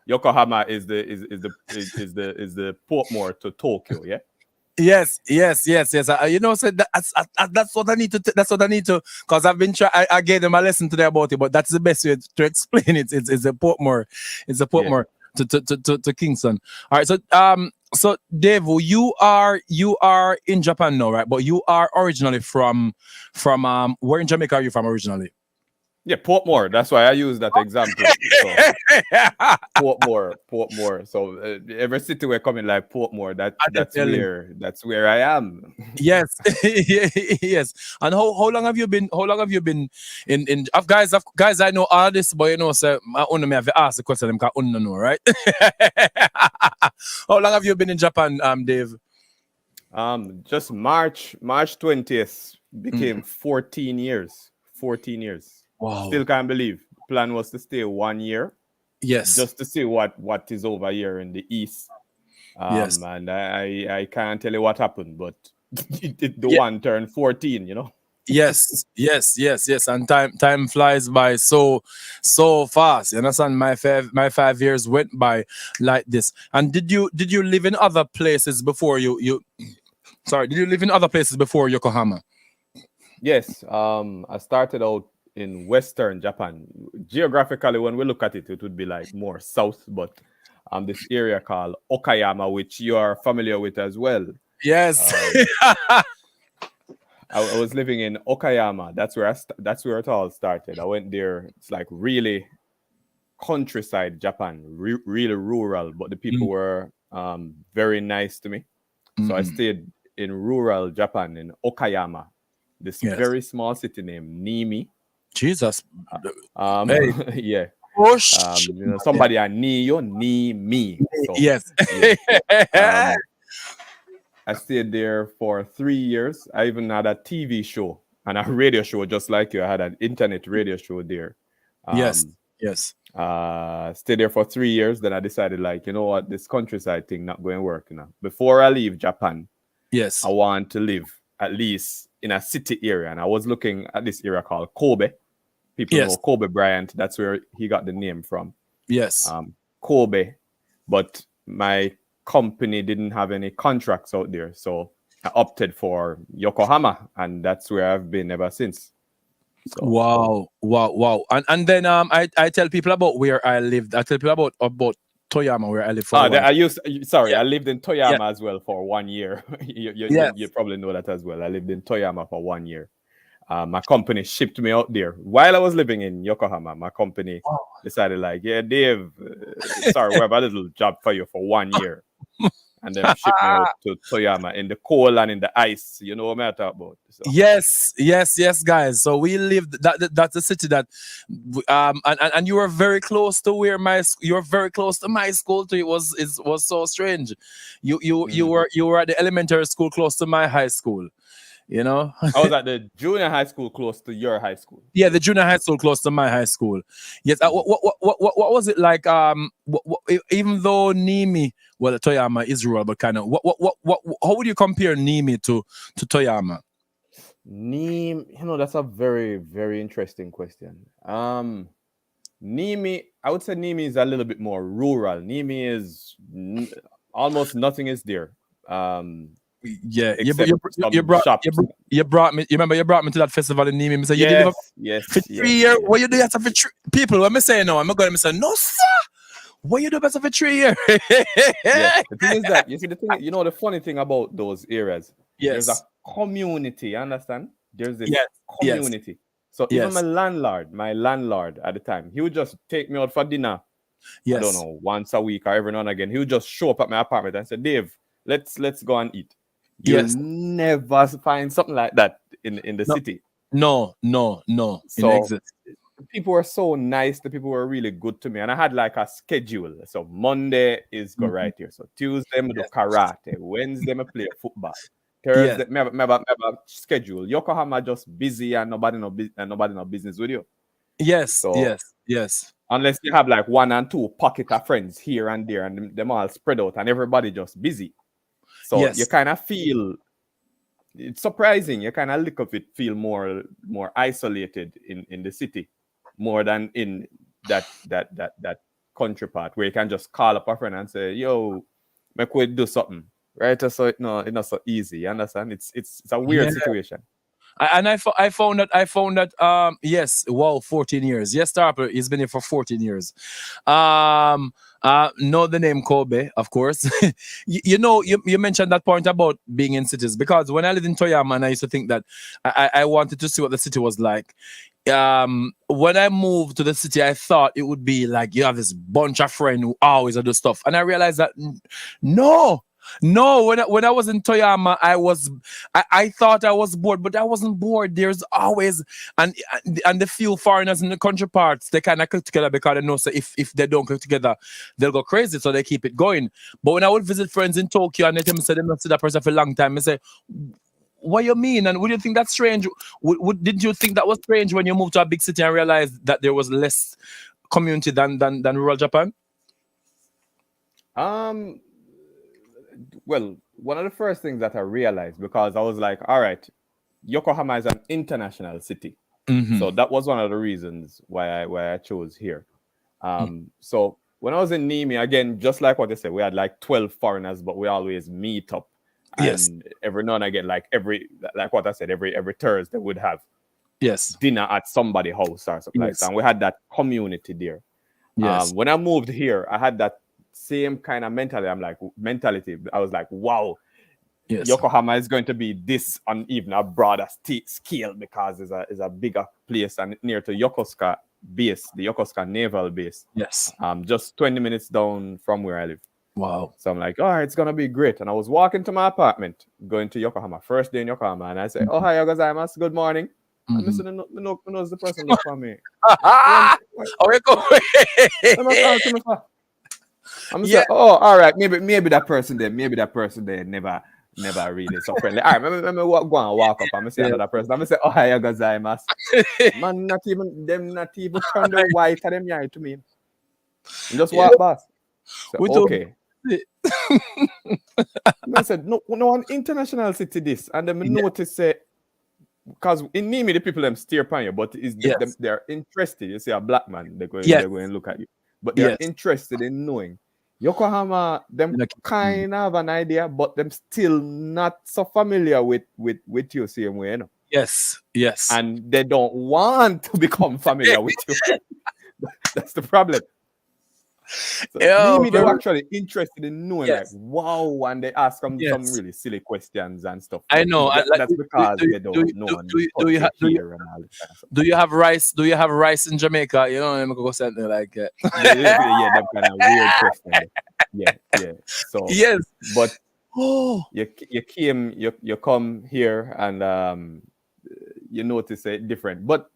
Yokohama is the Portmore to Tokyo, yeah. Yes. You know, so that's what I need to. That's what I need to. Because I've been trying. I gave them a lesson today about it, but that's the best way to explain it. It's a Portmore. It's a Portmore to Kingston. All right. So Dave, you are in Japan now, right? But you are originally from where in Jamaica are you from originally? Yeah, Portmore. That's why I use that example. So, Portmore. So every city we're coming like Portmore. That's where I am. Yes, yes. And how long have you been? How long have you been in? Guys, I know all this, but you know, so I only have to ask the question. Because I don't know, right? How long have you been in Japan, Dave? Just March 20th became 14 years. 14 years. Wow. Still can't believe. Plan was to stay 1 year. Yes. Just to see what is over here in the east. Yes. And I can't tell you what happened, but one turned 14, you know. Yes. And time flies by so fast. You understand? My 5 years went by like this. And did you live in other places before you did you live in other places before Yokohama? Yes. I started out in Western Japan. Geographically, when we look at it, it would be like more south, but this area called Okayama, which you are familiar with as well. Yes. I was living in Okayama. That's where it all started. I went there. It's like really countryside Japan, really rural, but the people were very nice to me. So I stayed in rural Japan in Okayama, this very small city named Nimi. Jesus. Hey. Yeah. You know, somebody I knee me. So, yes. I stayed there for 3 years. I even had a TV show and a radio show, just like you. I had an internet radio show there. Yes. Stayed there for 3 years. Then I decided, like, you know what, this countryside thing not going to work. You know, before I leave Japan, yes, I want to live at least in a city area, and I was looking at this area called Kobe. People know Kobe Bryant. That's where he got the name from. Yes. Kobe. But my company didn't have any contracts out there, so I opted for Yokohama, and that's where I've been ever since. So, wow. And then I tell people about where I lived. I tell people about Toyama, where I live for I lived in Toyama as well for 1 year. You probably know that as well. I lived in Toyama for 1 year. My company shipped me out there while I was living in Yokohama. My company decided, like, yeah, Dave, sorry, we have a little job for you for 1 year. And then shipped me out to Toyama in the cold and in the ice. You know what I'm talking about. So. Yes, guys. So we lived that's a city that and you were very close to where you were very close to my school too. It was so strange. You were at the elementary school close to my high school. You know, I was at the junior high school close to your high school. Yeah, the junior high school close to my high school. Yes. What was it like? Even though Nimi, well, Toyama is rural, but kind of how would you compare Nimi to Toyama? Nimi, you know, that's a very, very interesting question. Nimi, I would say Nimi is a little bit more rural. Nimi is almost nothing is there. Yeah, you brought me. You remember you brought me to that festival in Nimi. So yes. For 3 years. What you do that for people? When me say no, I'm going to say no, sir. What you do better for 3 years? The thing is that you know the funny thing about those areas. Yes, there's a community. You understand? There's this community. So even my landlord at the time, he would just take me out for dinner. Yes. I don't know, once a week or every now and again. He would just show up at my apartment and say, Dave, let's go and eat. You'll never find something like that in the city. No. So people were so nice. The people were really good to me, and I had like a schedule. So Monday is go right here. So Tuesday me do karate. Wednesday me play football. Thursday me have a schedule. Yokohama just busy and nobody no business with you. Yes, So, yes. Unless you have like 1 and 2 pocket of friends here and there, and them all spread out, and everybody just busy. So you kind of feel, it's surprising. You kind of look of it, feel more isolated in the city, more than in that country part where you can just call up a friend and say, "Yo, make we do something." Right? So it's not so easy. You understand? It's a weird situation. And I found that yes, wow, 14 years. Yes, Tarper, he's been here for 14 years. Know the name Kobe, of course. you mentioned that point about being in cities, because when I lived in Toyama, and I used to think that I wanted to see what the city was like. When I moved to the city, I thought it would be like you have this bunch of friends who always do stuff, and I realized that no. When I was in Toyama, I thought I was bored, but I wasn't bored. There's always and the few foreigners in the country parts, they kind of click together because they know, so if they don't click together, they'll go crazy, so they keep it going. But when I would visit friends in Tokyo and they tell me say they not see that person for a long time, I say, what you mean? And would you think that's strange? Did you think that was strange when you moved to a big city and realized that there was less community than rural Japan? Well, one of the first things that I realized, because I was like, all right, Yokohama is an international city. So that was one of the reasons why I chose here. So when I was in Nimi, again, just like what they said, we had like 12 foreigners, but we always meet up. And every now and again, like what I said, every Thursday would have dinner at somebody's house or something like that. And we had that community there. When I moved here, I had that same kind of mentality. I was like, wow, Yokohama is going to be this on even a broader scale, because it's a bigger place and near to Yokosuka base, the Yokosuka naval base. Just 20 minutes down from where I live. Wow. So I'm like, all right, it's gonna be great. And I was walking to my apartment, going to Yokohama, first day in Yokohama, and I say, oh, hi, gozaimasu, good morning. And I said, no, the person look for me. I'm saying, oh, all right, maybe that person there never really so friendly. All right, let me go and walk up. I'm gonna say another person. I'm gonna say, oh, hi, gozaimasu. Man, not even turn the white of them eye to me. And just walk past. So, okay. I said, no, an international city this, and then notice because in Nimi the people them stare upon you, but they're interested. You see a black man, they're going to look at you, but they're interested in knowing. Yokohama, them kind of have an idea, but them still not so familiar with you same way, you know. Yes. And they don't want to become familiar with you. That's the problem. So maybe they're actually interested in knowing, like, wow, and they ask them some really silly questions and stuff. I know. That's because they don't know. Do you have rice? Do you have rice in Jamaica? You know, I'm go something like that. Yeah, them kind of weird question. Yeah. So but you come here and you notice it different, but.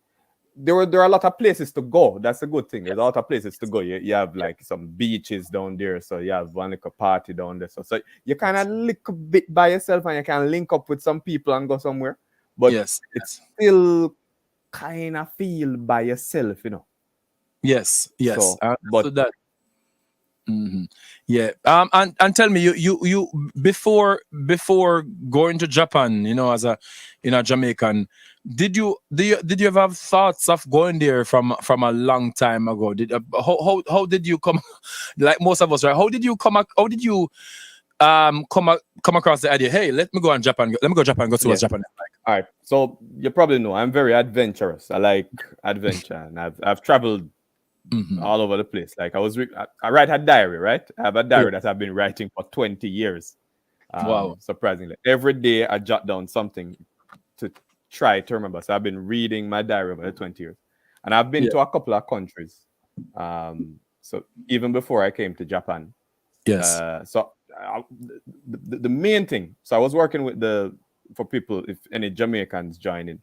There are a lot of places to go. That's a good thing. There's a lot of places to go. You have like some beaches down there, so you have one like a party down there. So you kind of link a bit by yourself, and you can link up with some people and go somewhere. But it's still kind of feel by yourself, you know. Yes. So, but so that. Yeah. And tell me, you before going to Japan, you know, as a Jamaican, did you ever have thoughts of going there from a long time ago? How did you come, like most of us, right? How did you come across the idea? Hey, let me go to Japan. Let me go to Japan. Go see what Japan is like. All right. So you probably know I'm very adventurous. I like adventure, and I've traveled all over the place. Like I write a diary, right? I have a diary that I've been writing for 20 years. Wow. Surprisingly. Every day I jot down something to try to remember. So I've been reading my diary over the 20 years. And I've been to a couple of countries. So even before I came to Japan. Yes. The main thing. So I was working with for people, if any Jamaicans joining,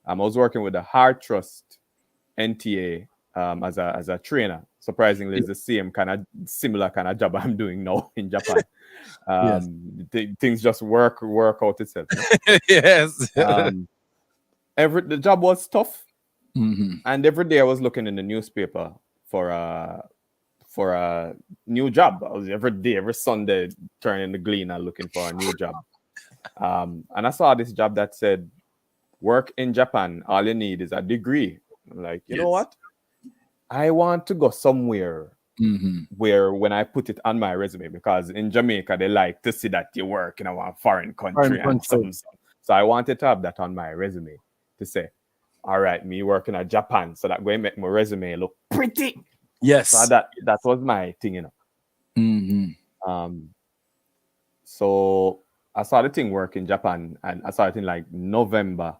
I was working with the Heart Trust NTA as a trainer. Surprisingly, it's the same kind of similar kind of job I'm doing now in Japan. Things just work out itself. Yes. The job was tough, and every day I was looking in the newspaper for a new job. I was every day, every Sunday, turning the Gleaner looking for a new job. And I saw this job that said, work in Japan. All you need is a degree. I'm like, you know what? I want to go somewhere where when I put it on my resume, because in Jamaica, they like to see that you work in a foreign country. So I wanted to have that on my resume to say, all right, me working at Japan. So that way make my resume look pretty. Yes. So that was my thing, you know. So I saw the thing work in Japan, and I saw it in like November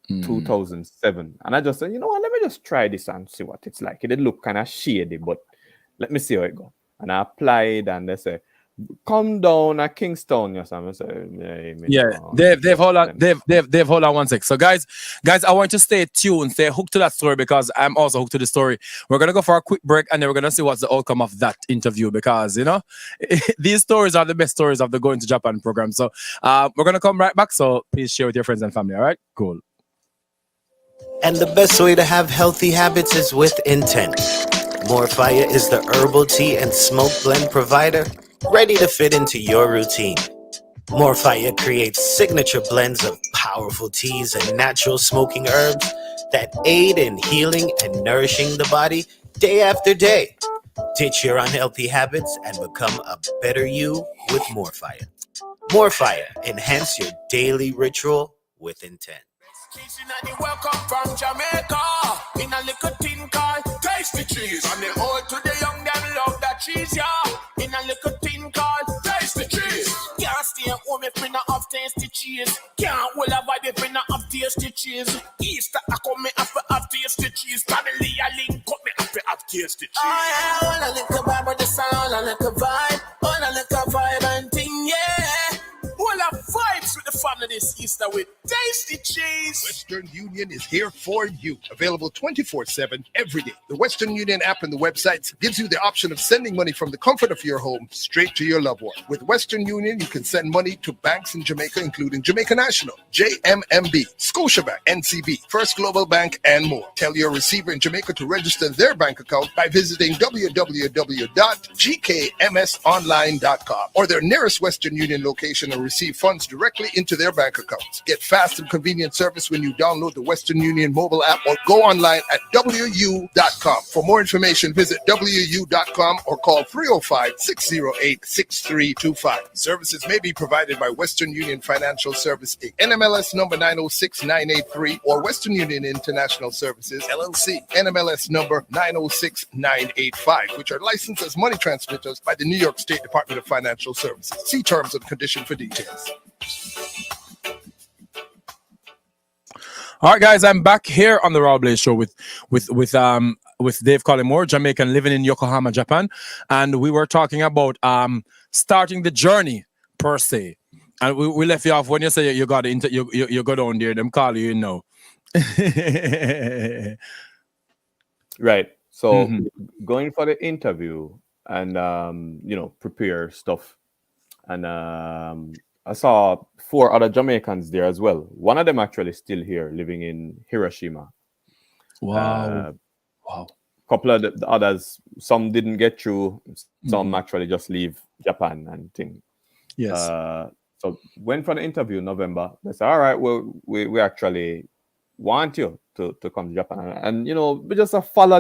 2007. And I just said, you know what, let me just try this and see what it's like. It did look kind of shady, but let me see how it goes. And I applied, and they say, come down at Kingston. Yes, I'm saying, Dave, hold on. Dave, hold on 1 sec. So guys, I want you to stay tuned, stay hooked to that story, because I'm also hooked to the story. We're gonna go for a quick break, and then we're gonna see what's the outcome of that interview, because you know these stories are the best stories of the Going to Japan program. So we're gonna come right back. So please share with your friends and family. All right, cool. And the best way to have healthy habits is with intent. More Fire is the herbal tea and smoke blend provider, ready to fit into your routine. More Fire creates signature blends of powerful teas and natural smoking herbs that aid in healing and nourishing the body day after day. Ditch your unhealthy habits and become a better you with More Fire. More Fire, enhance your daily ritual with intent. Welcome from Jamaica in a little tin called Tasty Cheese. And the old to the young, them love that cheese, yeah. In a little tin called Tasty Cheese. Can't stay at home if we not have tasty cheese. Can't well avoid if we not have tasty cheese. Easter, I come me have to have tasty cheese. Family, I link up me have to have tasty cheese. Oh yeah, all a little vibe with the sound, a little vibe. All a little vibe and thing, yeah. All our vibes with the family this Easter with Tasty Cheese. Western Union is here for you. Available 24/7 every day. The Western Union app and the website gives you the option of sending money from the comfort of your home straight to your loved one. With Western Union, you can send money to banks in Jamaica, including Jamaica National, JMMB, Scotiabank, NCB, First Global Bank, and more. Tell your receiver in Jamaica to register their bank account by visiting www.gkmsonline.com or their nearest Western Union location and receive funds directly into their bank accounts. Get fast and convenient service when you download the Western Union mobile app or go online at wu.com. For more information, visit wu.com or call 305-608-6325. Services may be provided by Western Union Financial Service Inc., NMLS number 906983, or Western Union International Services, LLC, NMLS number 906985, which are licensed as money transmitters by the New York State Department of Financial Services. See terms and conditions for details. All right, guys, I'm back here on the Raw Blaze Show with Dave Colleymore, Jamaican, living in Yokohama, Japan, and we were talking about starting the journey per se. And we left you off when you say you got into you go down there, them call you, you know. Right. So going for the interview and prepare stuff. And I saw 4 other Jamaicans there as well. One of them actually still here, living in Hiroshima. Wow. Wow. A couple of the others, some didn't get through. Some actually just leave Japan and things. Yes. So went for the interview in November. They said, all right, well, we actually want you to come to Japan. And we just follow,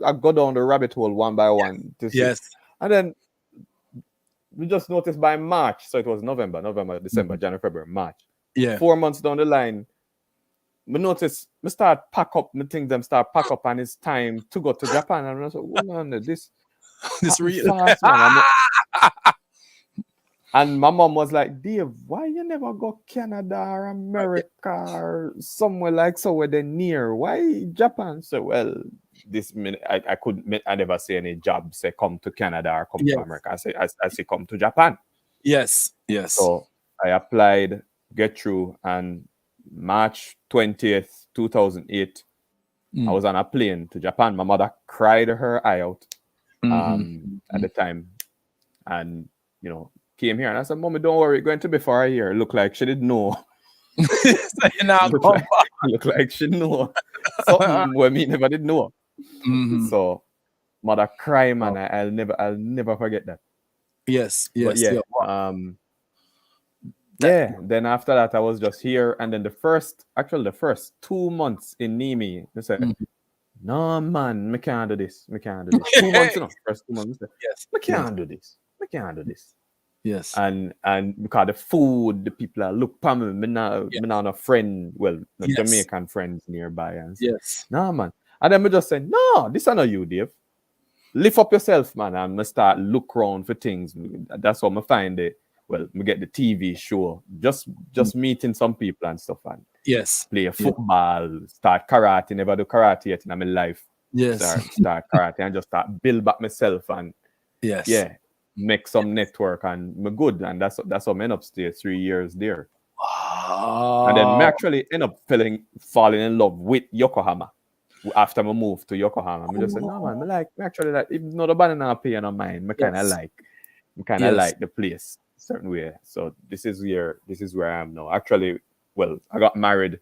I go down the rabbit hole one by one to see. Yes. And then we just noticed by March, so it was November, December, January, February, March. Yeah. 4 months down the line, we noticed we start pack up, and it's time to go to Japan. And I was like, hold on, this real. Fast, man. And my mom was like, Dave, why you never go Canada or America or somewhere like so where they're near? Why Japan? So, well, this minute I never say any job say come to Canada or come to America. I say come to Japan. Yes. So I applied, get through, and March 20th, 2008, I was on a plane to Japan. My mother cried her eye out at the time, and came here, and I said, "Mommy, don't worry, going to be for a year." Look like she didn't know. Look like she know something where me never did know. So mother cry, man. I'll never forget that. Yes. But then after that I was just here, and then the first 2 months in Nimi, they said, "No man, me can't do this. 2 months, first 2 months. Yes. Me can't do this. Yes. And because the food, the people are look for me. Me not a friend, Jamaican friends nearby. And so, nah, man. And then me just say, no, this is not you, Dave. Lift up yourself, man, and me start look around for things. That's how me find it. Well, me get the TV show, just meeting some people and stuff, and play football, start karate. Never do karate yet in my life. Start karate and just start build back myself and make some network, and me good, and that's how I end up stay 3 years there. And then me actually end up falling in love with Yokohama after I moved to Yokohama. I just said, no man, me actually like, even though the banana pay on mine, me kind of like the place certain way. So this is where I am now. Actually, well, I got married.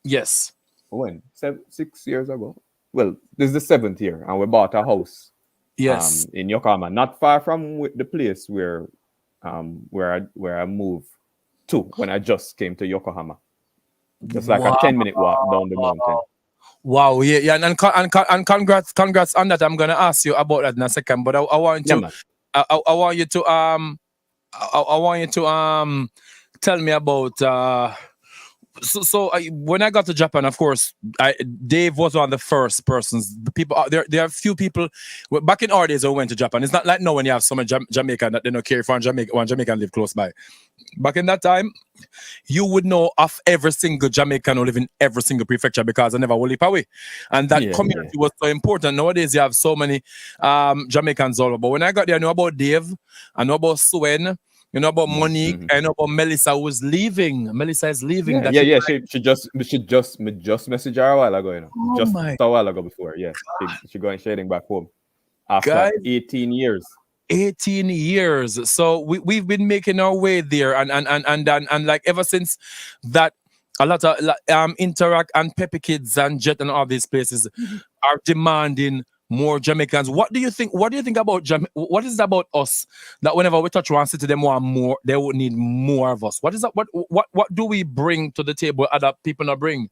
Yes. When? 6 years ago. Well, this is the 7th year, and we bought a house. Yes. In Yokohama, not far from the place where I moved to when I just came to Yokohama. Just like a 10-minute walk down the mountain. Wow, yeah, and congrats on that. I'm gonna ask you about that in a second, but I want you to tell me about when I got to Japan, of course, Dave was one of the first persons. The people there are a few people back in our days who went to Japan. It's not like now when you have some Jamaican that they don't care if one Jamaican live close by. Back in that time, you would know of every single Jamaican who live in every single prefecture because I never will leap away. And that community was so important. Nowadays, you have so many Jamaicans all over. But when I got there, I know about Dave, I know about Suen, you know about Monique, I know about Melissa who was leaving. Melissa is leaving. She just messaged her a while ago, a while ago before. Yeah, she going heading back home after 18 years. 18 years. So we've been making our way there, and like ever since that, a lot of Interact and Peppy Kids and Jet and all these places are demanding more Jamaicans. What do you think about what is it about us that whenever we touch one city, they want more, they would need more of us? What is that? What do we bring to the table other people not bring?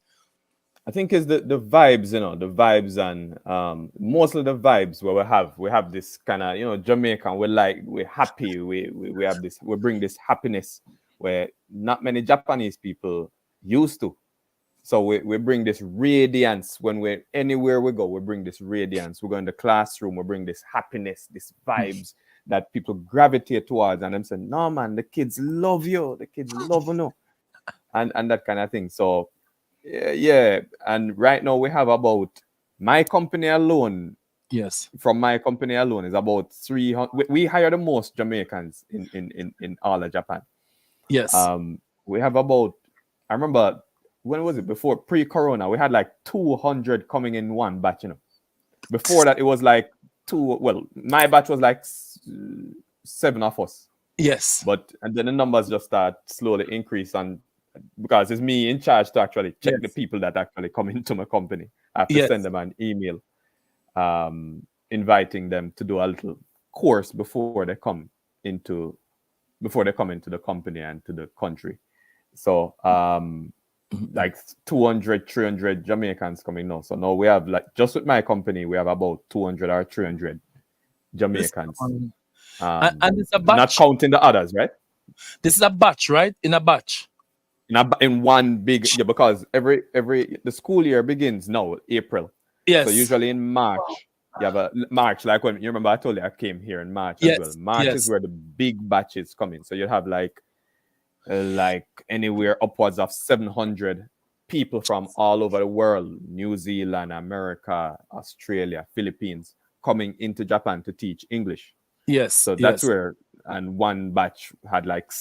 I think it's the vibes, the vibes, and mostly the vibes where we have this kind of, Jamaican, we're happy, we have this, we bring this happiness where not many Japanese people used to. So we bring this radiance when anywhere we go, we bring this radiance. We go in the classroom, we bring this happiness, this vibes that people gravitate towards, and them saying, no man, the kids love you, and that kind of thing. So yeah, and right now we have about my company alone. Yes, from my company alone is about 300. We hire the most Jamaicans in all of Japan. Yes, we have about, I remember, when was it, before pre-corona, we had like 200 coming in one batch. Before that, it was like my batch was like 7 of us. Yes, and then the numbers just start slowly increase, and because it's me in charge to actually check the people that actually come into my company. I have to send them an email inviting them to do a little course before they come into the company and to the country. So like 200, 300 Jamaicans coming now. So now we have, like, just with my company, we have about 200 or 300 Jamaicans. And it's a batch. Not counting the others, right? This is a batch, right? In a batch. In one big, because the school year begins now, April. Yes. So usually in March, you have a March, like when you remember I told you I came here in March as well. March is where the big batches come in. So you have like anywhere upwards of 700 people from all over the world, New Zealand, America, Australia, Philippines, coming into Japan to teach English. Yes. So that's where, and one batch had like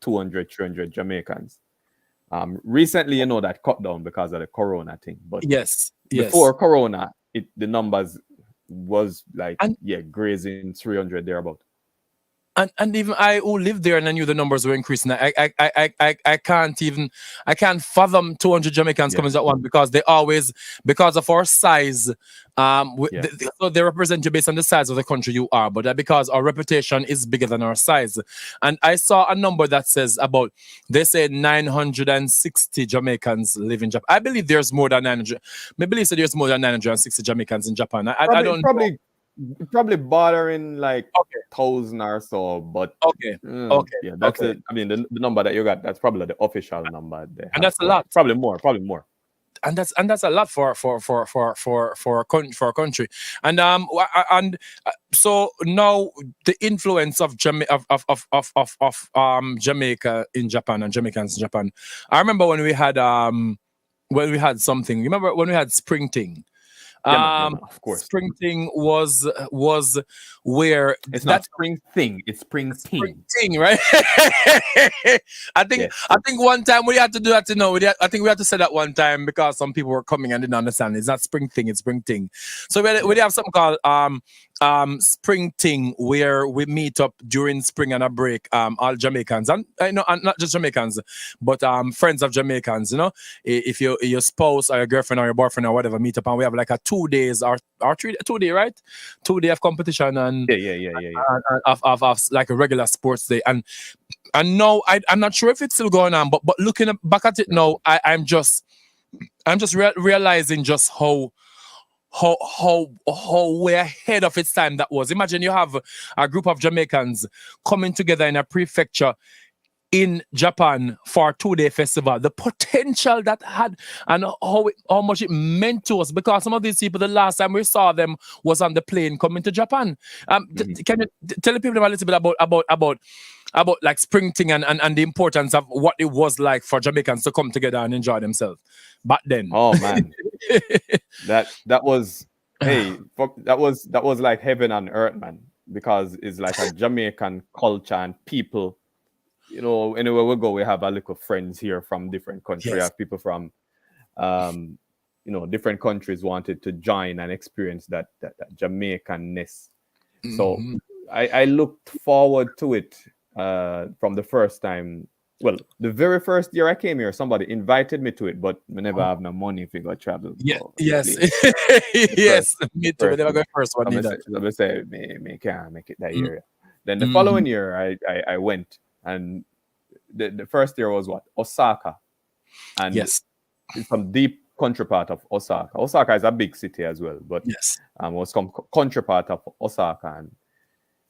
200, 300 Jamaicans. Recently, that cut down because of the Corona thing. But yes, before Corona, the numbers was like grazing 300 thereabout. And even I who lived there and I knew the numbers were increasing. I can't fathom 200 Jamaicans coming at one because because of our size, so they represent you based on the size of the country you are, but because our reputation is bigger than our size. And I saw a number that says they say 960 Jamaicans live in Japan. I believe there's more than 900. I believe there's more than 960 Jamaicans in Japan. I don't know. Probably bordering like 1,000 or so, but yeah, that's it. I mean, the number that you got, that's probably the official number there, and that's a lot. Probably more. And that's a lot for a country. And so now the influence of Jamaica in Japan and Jamaicans in Japan. I remember when we had something. Remember when we had Spring Thing? Of course. Spring Thing was where it's not Spring Thing, it's Spring Thing, right? I think one time we had to do that. I think we had to say that one time because some people were coming and didn't understand. It's not Spring Thing, it's Spring Thing. So we have something called Spring Thing, where we meet up during spring and a break. All Jamaicans and not just Jamaicans, but friends of Jamaicans. If your spouse or your girlfriend or your boyfriend or whatever meet up, and we have like a 2 days or 2 day, right? 2 day of competition and of like a regular sports day. And now I'm not sure if it's still going on, but looking back at it now, I'm just realizing just how way ahead of its time that was. Imagine you have a group of Jamaicans coming together in a prefecture in Japan for a 2-day festival. The potential that had and how much it meant to us, because some of these people, the last time we saw them was on the plane coming to Japan. Can you tell the people a little bit about like Spring Thing and the importance of what it was like for Jamaicans to come together and enjoy themselves back then? Oh man, that was that was like heaven on earth, man, because it's like a Jamaican culture and people. Anywhere we go, we have a little friends here from different countries. Yes. We have people from different countries wanted to join and experience that Jamaican-ness. So I looked forward to it from the first time. Well, the very first year I came here, somebody invited me to it, but we never have no money if we go travel. Yes. Yes, me too. We never go first one either. I say, me can't make it that year. Then the following year, I went, and the first year was Osaka. And yes, it's some deep country part of Osaka. Osaka is a big city as well, but yes, was some country part of Osaka, and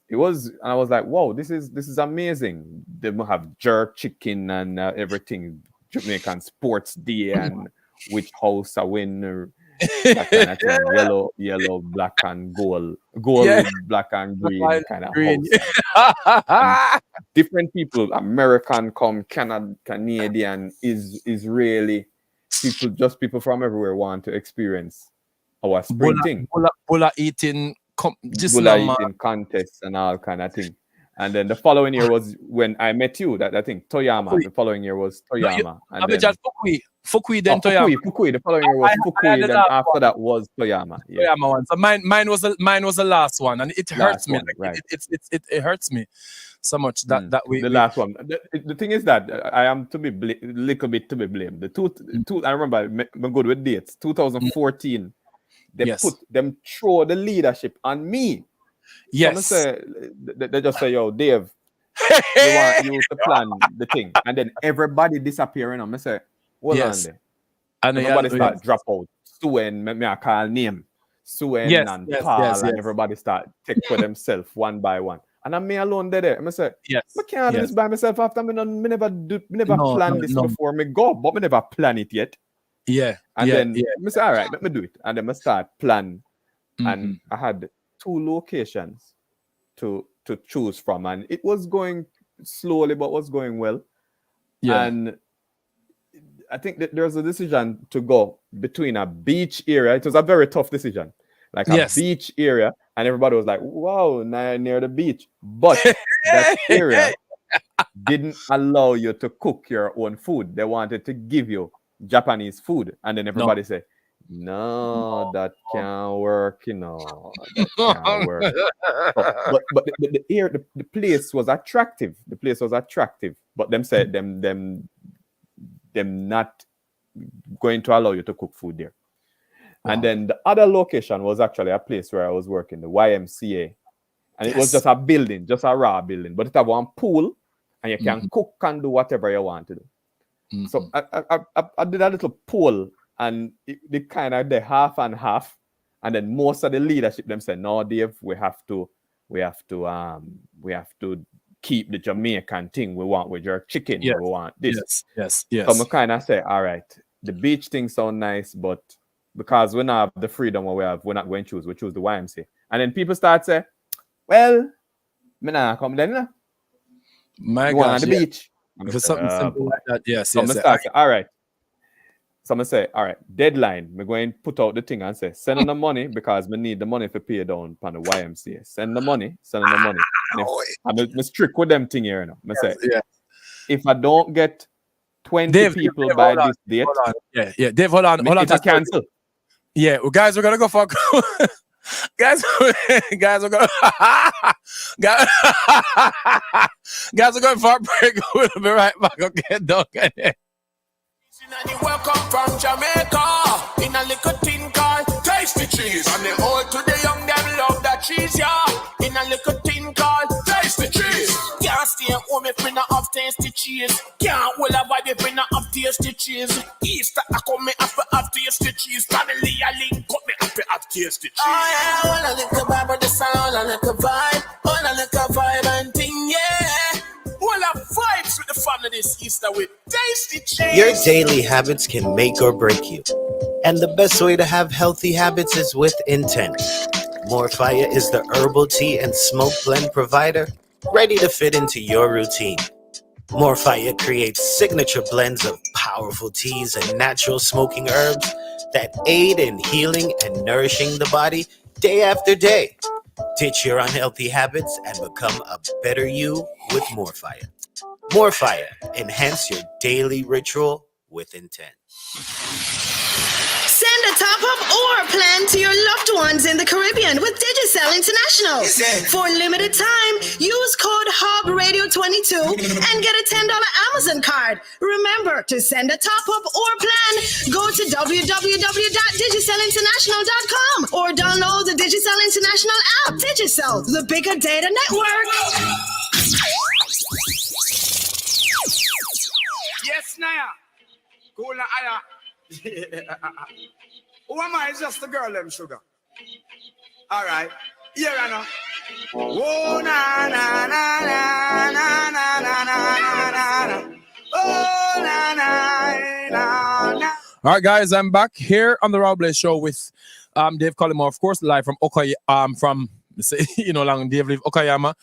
I was like, wow, this is amazing. They have jerk chicken and everything, Jamaican sports day, and which house I win, that kind of thing. Yellow, black and gold, black and green kind of house. Different people, American come, Canadian, Israeli, people from everywhere want to experience our Spring Thing. Bulla eating contests and all kind of thing. And then the following year was when I met you. That I think Toyama. Fukui. The following year was Toyama. Fukui, then Toyama. Fukui. The following year was Fukui. Then after that was Toyama. Yeah. Toyama one. So mine was the last one, and it hurts me. Right. It hurts me so much that we the last one. The thing is that I am to be little bit to be blamed. The two I remember I'm good with dates. 2014. They throw the leadership on me. Yes. They just say, yo, Dave, we want you to plan the thing. And then everybody disappearing. I say, hold on there. And everybody start drop out. Suen, me I call name. Suen and Paul and everybody start take for themselves one by one. And I'm me alone there. I say, I can't do this by myself after me never plan this before me go, but me never plan it yet. Yeah. And then I say, all right, let me do it. And then I start plan. And I had 2 locations to choose from, and it was going slowly but was going well. And I think that there's a decision to go between a beach area. It was a very tough decision, like a beach area, and everybody was like, wow, near the beach, but that area didn't allow you to cook your own food. They wanted to give you Japanese food, and then everybody said, "No, that can't work. That can't work." But the place was attractive. The place was attractive, but them said them not going to allow you to cook food there. Wow. And then the other location was actually a place where I was working, the YMCA. And it was just a building, just a raw building. But it had one pool, and you can cook and do whatever you want to do. So I did a little poll, and they kind of the half and half. And then most of the leadership them said, "No, Dave, we have to keep the Jamaican thing. We want with your chicken. Yes. We want this." Yes. So I kind of say, all right, the beach thing sound nice, but because we not have the freedom we have, we're not going to choose. We choose the YMCA. And then people start say, "Well, me nah come then. My God, gosh, on the beach." For something simple like that, yes. So all right. So I'm say, all right, deadline. We're going to put out the thing and say, send them the money because we need the money to pay down on the YMCA. Send them the money. And I'm strict with them thing here now. If I don't get 20 people by this date, yeah, Dave, hold on. If I cancel. Yeah, well, guys, we're gonna go for guys, we're gonna guys, we're going for a break. We'll be right back. Okay, don't get it. Welcome from Jamaica in a little tin called Tasty Cheese. And the old to the young, them love that cheese, yeah. In a little tin called Tasty Cheese. Can't stay home if we not have tasty cheese. Can't hold a body if we not have tasty cheese. Easter, I come me have to have tasty cheese. Family, I link up me have to have tasty cheese. Oh yeah, all a little vibe with the sound, all a little vibe. All a little vibe and thing, yeah. All our vibes with the family this Easter with Tasty Cheese. Your daily habits can make or break you. And the best way to have healthy habits is with intent. More Fire is the herbal tea and smoke blend provider ready to fit into your routine. More Fire creates signature blends of powerful teas and natural smoking herbs that aid in healing and nourishing the body day after day. Ditch your unhealthy habits and become a better you with More Fire. More Fire. Enhance your daily ritual with intent. Send a top-up or plan to your loved ones in the Caribbean with Digicel International. For limited time, use code HUBBRadio22 and get a $10 Amazon card. Remember, to send a top-up or plan, go to www.digicelinternational.com or download the Digicel International app. Digicel, the bigger data network. Yes, Naya. Cool, Naya. Who am I? It's just the girl, them sugar. All right. Here I know. Oh, na, na, na, na, na, na, na, na, na. Oh, na, na, na, na. All right, guys, I'm back here on the Raw Blaze Show with Dave Colleymore, of course, live from from Dave live Okayama.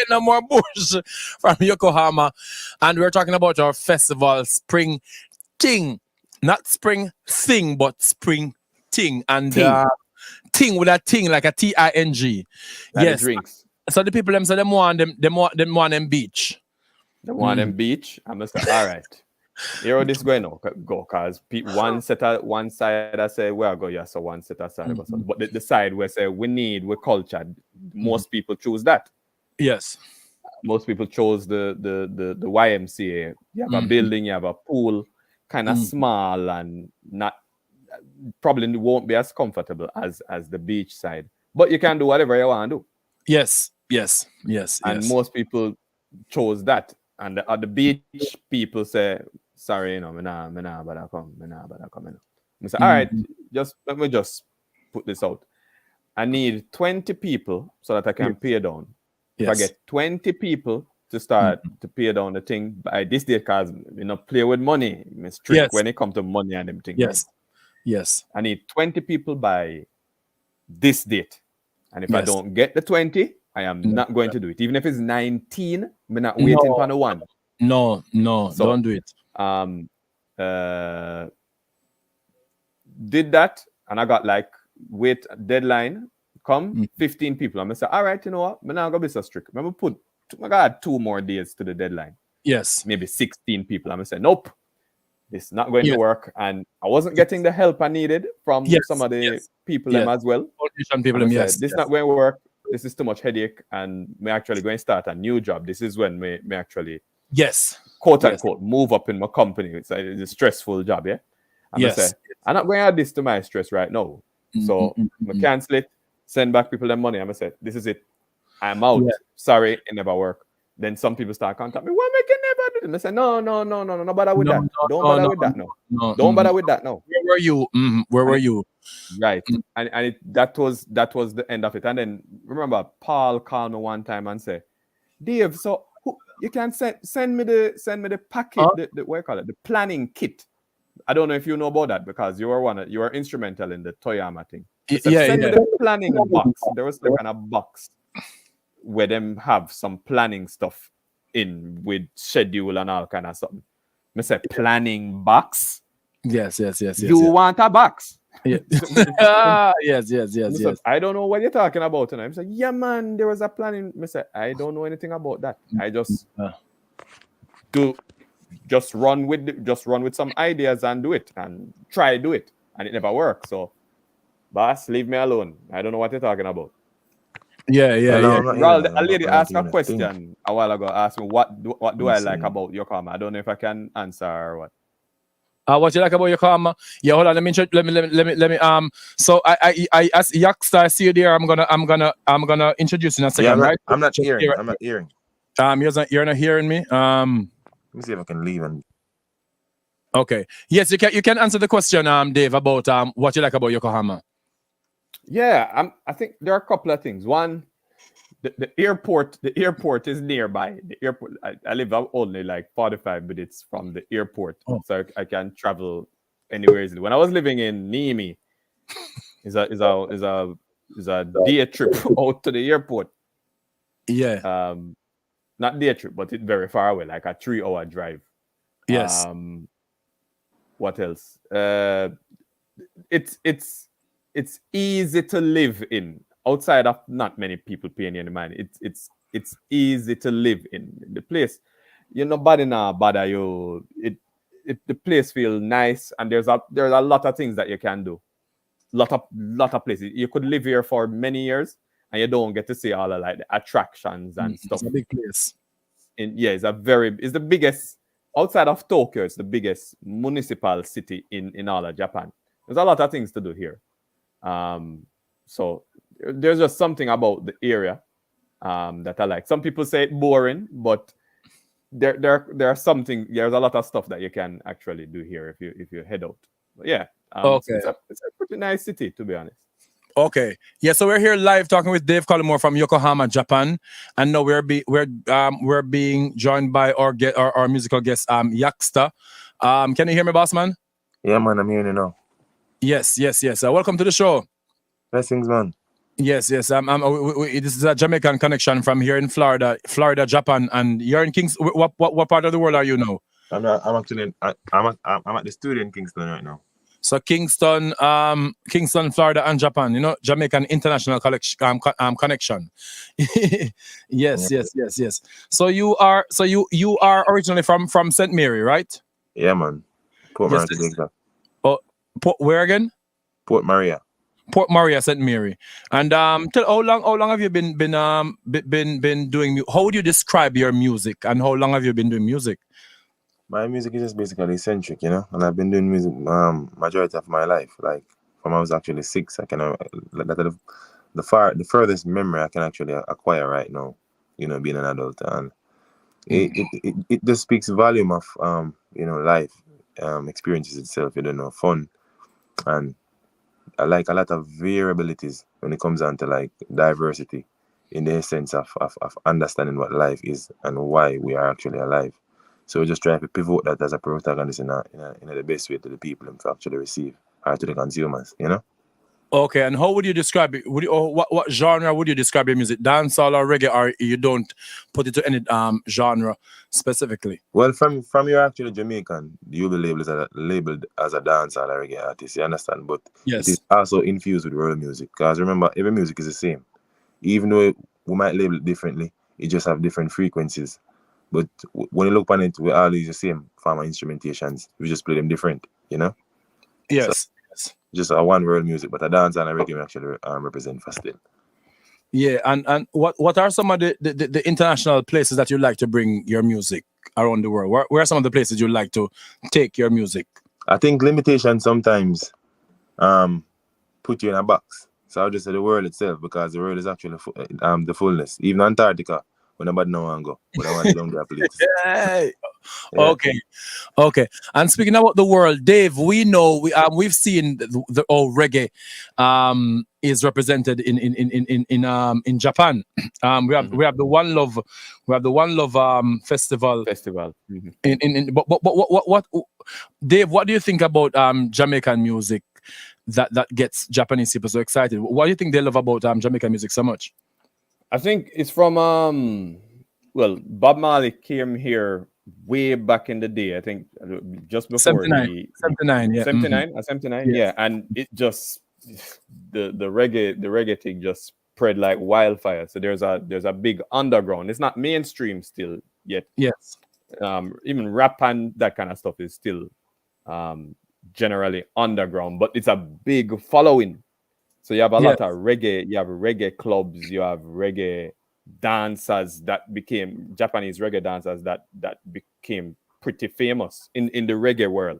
No more bush from Yokohama. And we're talking about our festival, Spring Ting. Not Spring Thing, but Spring Ting. And ting with a ting, like a Ting. Yes. Drinks. So the people them say them want them beach. They want them beach. I must say, all right. Here how this going on go because one side I say where I go, yeah, so one set aside. But the side where say we culture, most people choose that. Yes. Most people chose the YMCA. You have a building, you have a pool, kind of small and not probably won't be as comfortable as the beach side. But you can do whatever you want to do. Yes. And most people chose that. And the beach people say, sorry, me nah bother come. I say, all right, let me just put this out. I need 20 people so that I can pay down. If I get 20 people to start to pay down the thing by this date, because play with money. I'm strict when it comes to money and them things. Yes. I need 20 people by this date. And if I don't get the 20, I am not going to do it. Even if it's 19, I'm not waiting for no one. No, so, don't do it. Did that, and I got deadline Come 15 people. I'm gonna say, all right, you know what? I'm not gonna be so strict. I'm gonna I got 2 more days to the deadline. Yes. Maybe 16 people. I'm gonna say, nope, this is not going to work. And I wasn't getting the help I needed from some of the people them as well. People this is not going to work. This is too much headache, and we're actually going to start a new job. This is when we actually quote unquote move up in my company. It's a stressful job, yeah. I'm gonna say, I'm not going to add this to my stress right now. So I cancel it, send back people their money. I'm gonna say, this is it. I'm out. Sorry, it never worked. Then some people start contacting me. Why make it never do? And I say, no, bother with that. Don't bother with that. No. Don't bother with that. No. Where were you? Where were you? Right. And that was the end of it. And then remember, Paul called me one time and said, Dave, so you can send me the packet, the what you call it, the planning kit. I don't know if you know about that because you were instrumental in the Toyama thing. Send me the planning box. There was the kind of box where them have some planning stuff in with schedule and all kind of something. I say planning box. Yes. You want a box? Yeah. Yes. I don't know what you're talking about. And I'm saying, yeah, man, there was a planning. I say, I don't know anything about that. I just run with some ideas and do it and try do it, and it never works. So, boss, leave me alone. I don't know what you're talking about. Yeah. A lady asked a question a while ago. Asked me what do I like about Yokohama. I don't know if I can answer or what. What you like about Yokohama? Yeah, hold on. Let me. So I as Yaksta, I see you there. I'm gonna introduce you in a second. Yeah, right? I'm not hearing. You're not hearing me. Let me see if I can leave and. Okay. Yes, you can answer the question, Dave, about what you like about Yokohama. Yeah, I think there are a couple of things. One, the airport is nearby. The airport, I live only like 45 minutes from the airport, so I can travel anywhere. When I was living in Niimi, is a day trip out to the airport. Yeah. Not day trip, but it's very far away, like a 3-hour drive. Yes. What else? It's easy to live in. Outside of not many people paying any money, it's easy to live in the place. Nobody now bother you. The place feels nice, and there's a lot of things that you can do. Lot of places you could live here for many years, and you don't get to see all of like the attractions and stuff. It's a big place. It's the biggest outside of Tokyo. It's the biggest municipal city in all of Japan. There's a lot of things to do here. So there's just something about the area that I like. Some people say it's boring, but there's a lot of stuff that you can actually do here if you head out. But yeah, okay. It's a pretty nice city, to be honest. Okay. Yeah, so we're here live talking with Dave Colleymore from Yokohama, Japan, and now we're being joined by our musical guest Yaksta. Can you hear me, boss man? Yeah, man, I'm hearing you now. Yes. Welcome to the show. Blessings, man. Yes. This is a Jamaican connection from here in Florida, Japan, and you're in Kingston. What part of the world are you now? I'm actually I'm at the studio in Kingston right now. So Kingston, Florida, and Japan. Jamaican international connection. Yes. So you are originally from St. Mary, right? Yeah, man. Port Maria to be exact. Where again? Port Maria, St. Mary. And tell how long have you been doing? How would you describe your music? And how long have you been doing music? My music is just basically eccentric, and I've been doing music majority of my life. Like from I was actually 6, I can the furthest memory I can actually acquire right now, being an adult, and it just speaks volume of life, experiences itself, fun. And I like a lot of variabilities when it comes down to like diversity in the essence of understanding what life is and why we are actually alive. So we just try to pivot that as a protagonist in the best way to the people to actually receive or to the consumers, Okay, and how would you describe it? Or what genre would you describe your music? Dancehall or reggae, or you don't put it to any genre specifically? Well, from you're actually Jamaican, you'll be labeled as a dancehall or reggae artist. You understand? But yes, it is also infused with world music. Because remember, every music is the same. Even though we might label it differently, it just have different frequencies. But when you look on it, we all use the same form of instrumentations. We just play them different, you know? Yes. So, just a one world music, but a dance and a reggae we actually represent for still. Yeah, and what are some of the international places that you like to bring your music around the world? Where are some of the places you like to take your music? I think limitations sometimes put you in a box. So I'll just say the world itself, because the world is actually the fullness. Even Antarctica, when nobody know and go, but I want to don't place. Hey. Yeah. Okay. And speaking about the world, Dave, we know we've seen the old reggae is represented in Japan. We have the One Love festival. Mm-hmm. But what Dave, what do you think about Jamaican music that gets Japanese people so excited? What do you think they love about Jamaican music so much? I think it's from Bob Marley came here way back in the day. I think just before 79, yeah. 79, Mm-hmm. 79, yes. Yeah. And it just the reggae thing just spread like wildfire. So there's a big underground. It's not mainstream still yet. Yes. Even rap and that kind of stuff is still generally underground, but it's a big following. So you have a lot of reggae, you have reggae clubs, you have reggae dancers that became Japanese reggae dancers that became pretty famous in the reggae world,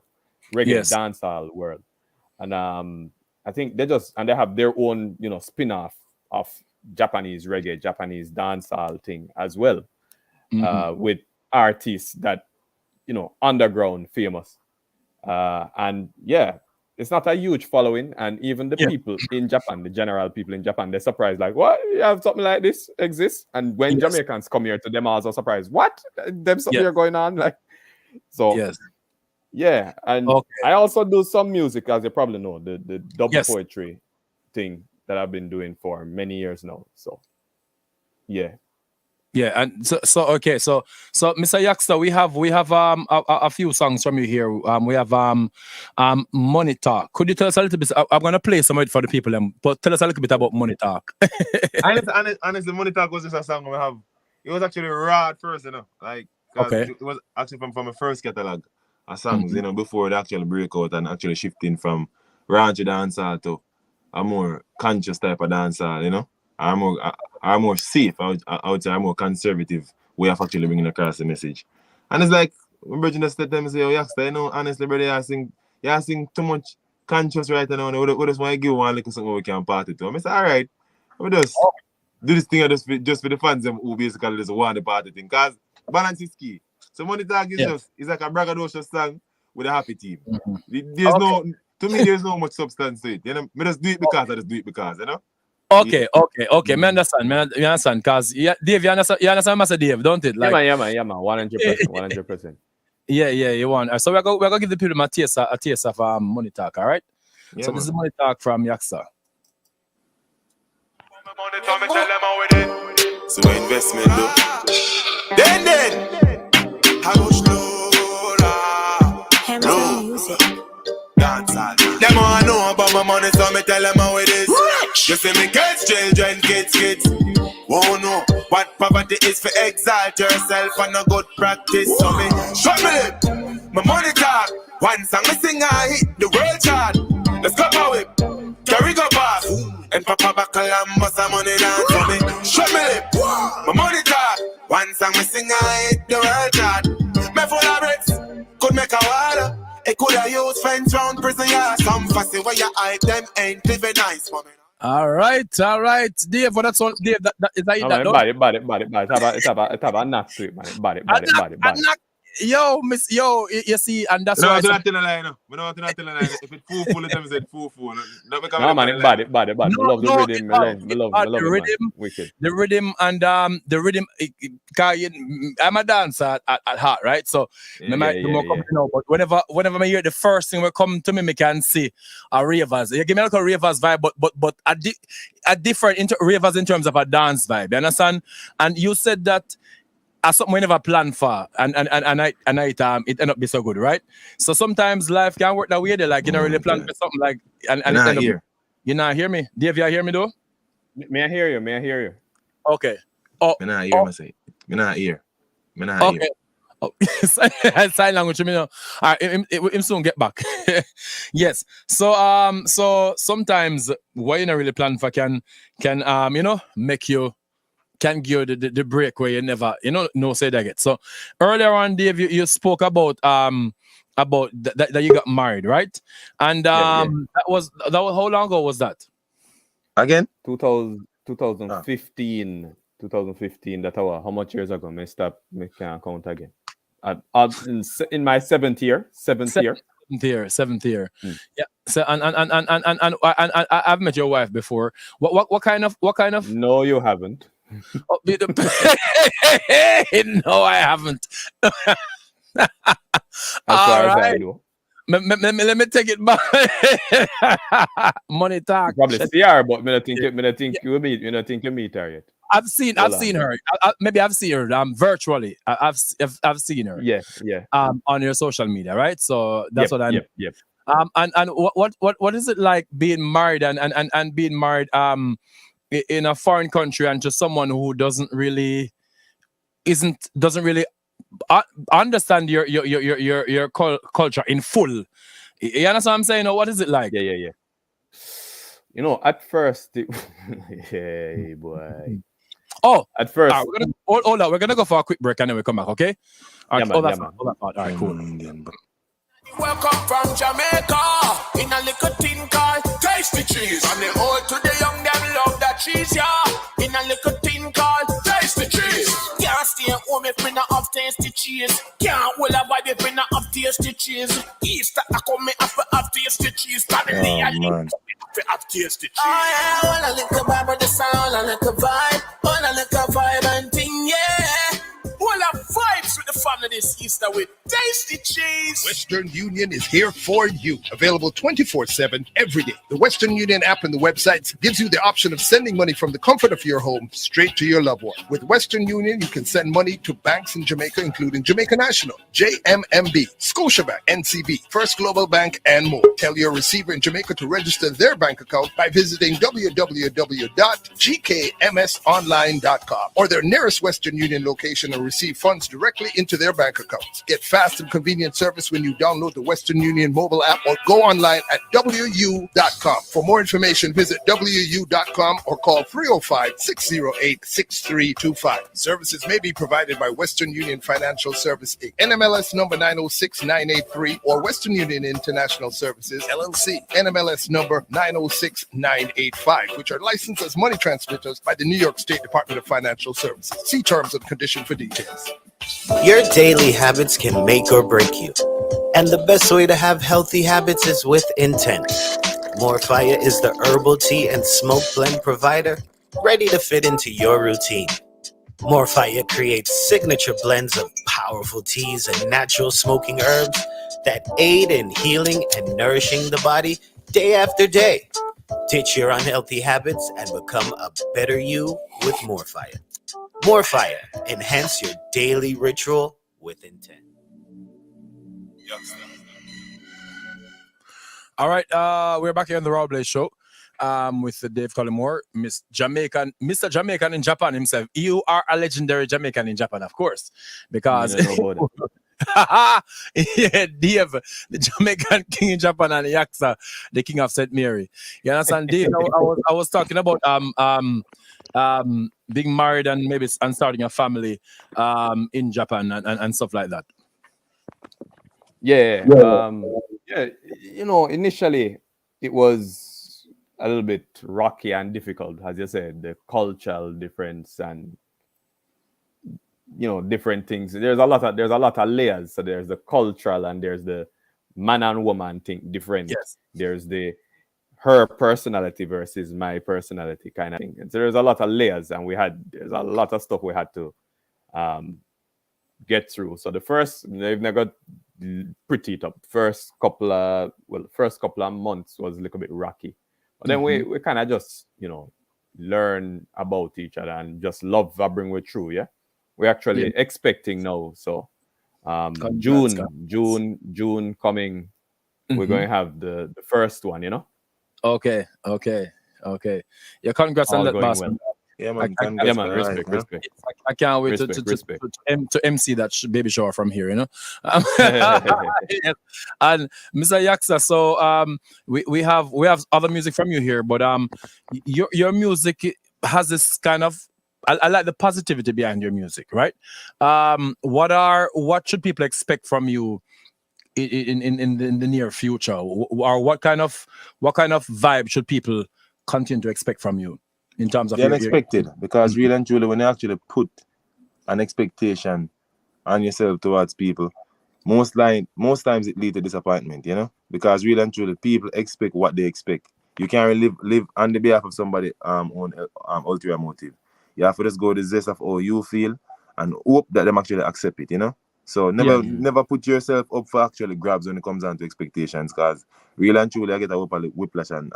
dancehall world. And I think they have their own, spin-off of Japanese reggae, Japanese dancehall thing as well, with artists that, underground famous. And yeah, it's not a huge following, and even the people in Japan, the general people in Japan, they're surprised, like, what? You have something like this exists? And when Jamaicans come here to them, also surprised, what? There's something here going on? Like, so, yeah. And I also do some music, as you probably know, the dub poetry thing that I've been doing for many years now. So, yeah. Yeah, and so Mr. Yaksta, we have a few songs from you here. We have Money Talk. Could you tell us a little bit? I'm gonna play some of it for the people, but tell us a little bit about Money Talk. Honestly, Money Talk was just a song we have. It was actually raw at first, like it was actually from my first catalog of songs, before the actual breakout and actually shifting from raunchy dancehall to a more conscious type of dancehall, are more safe. I would say I'm more conservative way of actually bringing across the message. And it's like when Virgin just let them say, Yaksta, honestly, brother, you sing too much conscious right now. We just want to give one little something we can party to. I say, all right, we just do this thing just for the fans who basically just want the party thing. Because balance is key. So Money Talk is it's like a braggadocious song with a happy team. To me, there's no much substance to it. I just do it because I just do it because, Okay. Me understand. Cause Dave, you understand, Master Dave, don't it? Like, yeah, man. 100%. Yeah, you want. So we're gonna give the people a taste of Money Talk, all right? Yeah, so this is Money Talk from Yaksta. So investment though. Then how much low music. Them all know about my money, so me tell them how it is. You see me kids, children, kids. Won't know what poverty is for exalt yourself and a good practice. So me trouble my money talk. One song me sing, I hit the world chart. Let's go power whip, carry go pass. And Papa Buckle and bust some money down. So me trouble my money talk. One song me sing, I hit the world chart. Me full of bricks, could make a water. It could have used fence round prison yard. Some fussy where you hide them ain't living nice, woman. All right. Dave, what that's all. Dave, that is that. Bad. It's about a knock to it, man. Bad. you see, and that's No, why. I don't tell a lie. No, we don't tell a lie. If it's full, let me say full. No, man, it bad. I love the rhythm. I love the it, rhythm. man. Wicked. The rhythm and the rhythm. I'm a dancer at heart, right? So I might be more coming now, but whenever I hear the first thing will come to me, I can see a ravers. You give me like a ravers vibe, but a different ravers in terms of a dance vibe. You understand? And you said that. As something we never planned for, and it ended up be so good, right? So sometimes life can work that way. They like you don't really plan for something like and it end up. You not hear me? Dave, you hear me though? May I hear you? Okay. Oh, me not hear. Me not hear. Okay. Oh, sign language, you know. All right, him soon get back. Yes. So sometimes what you not really plan for can make you. Can give you the break where you never, no say that yet. So earlier on, Dave, you spoke about that you got married, right? And that was how long ago was that? Again? 2015. 2015. That was how much years ago? Me can't count again. In my seventh year. Seventh year. Yeah. So and I've met your wife before. What kind of? No, you haven't. No, I haven't. All right. Let me take it back. Money talk. Probably see her, but I think you meet her yet. I've seen her. Maybe I've seen her virtually. I've seen her. Yeah. On your social media, right? So that's what I know. Yep. And what is it like being married and being married in a foreign country and to someone who doesn't really understand your culture in full? You understand what I'm saying? What is it like? Yeah. At first, hey boy. Oh, at first, we're gonna go for a quick break and then we come back. Okay? All right, all right, cool. Welcome from Jamaica in a little tin called Tasty Cheese. And the old to the young, them love that cheese, yeah. In a little tin called Tasty Cheese. Can't stay home if me not have tasty cheese. Can't hold a vibe if me not have tasty cheese. Easter, I come me have to have tasty cheese. Family, I need to have tasty cheese. Oh yeah, all a little vibe with the sound, a little vibe. All a little vibe and thing, yeah. All our vibes with the family this Easter with Tasty Cheese. Western Union is here for you. Available 24/7 every day. The Western Union app and the website gives you the option of sending money from the comfort of your home straight to your loved one. With Western Union, you can send money to banks in Jamaica, including Jamaica National, JMMB, Scotiabank, NCB, First Global Bank, and more. Tell your receiver in Jamaica to register their bank account by visiting www.gkmsonline.com or their nearest Western Union location and receive funds directly into their bank accounts. Get fast and convenient service when you download the Western Union mobile app or go online at wu.com. For more information, visit wu.com or call 305-608-6325. Services may be provided by Western Union Financial Service Inc., NMLS number 906983, or Western Union International Services LLC, NMLS number 906985, which are licensed as money transmitters by the New York State Department of Financial Services. See terms and conditions for details. Your daily habits can make or break you. And the best way to have healthy habits is with intent. More Fire is the herbal tea and smoke blend provider ready to fit into your routine. More Fire creates signature blends of powerful teas and natural smoking herbs that aid in healing and nourishing the body day after day. Ditch your unhealthy habits and become a better you with More Fire. More Fire. Enhance your daily ritual with intent. All right, we're back here on the Raw Blaze Show with Dave Colleymore, Mr. Jamaican in Japan himself. You are a legendary Jamaican in Japan, of course, because yeah, Dave, the Jamaican king in Japan, and Yaksta, the king of St. Mary. You understand, Dave? I was talking about being married and maybe starting a family in Japan and stuff like that. Yeah. Initially it was a little bit rocky and difficult, as you said, the cultural difference and different things. There's a lot of layers. So there's the cultural and there's the man and woman thing different. Yes. There's the her personality versus my personality kind of thing. And so there's a lot of layers, and there's a lot of stuff we had to get through. So the first, they've never pretty tough. First couple of months was a little bit rocky. But then we kind of just, learn about each other and just love that bring we through, yeah? We're actually expecting now. So June coming, we're going to have the first one, Okay. Yeah, congrats on that, boss. Well. Yeah, man. Respect. I can't wait to MC that baby shower from here, And Mr. Yaksta, so we have other music from you here, but your music has this kind of, I like the positivity behind your music, right? What should people expect from you in the near future, or what kind of vibe should people continue to expect from you? In terms of the unexpected, because really and truly, when you actually put an expectation on yourself towards people, most times it leads to disappointment, because really and truly, people expect what they expect. You can't really live on the behalf of somebody on ulterior motive. You have to just go the zest of how you feel and hope that them actually accept it, So never put yourself up for actually grabs when it comes down to expectations, because really and truly, I get a whiplash and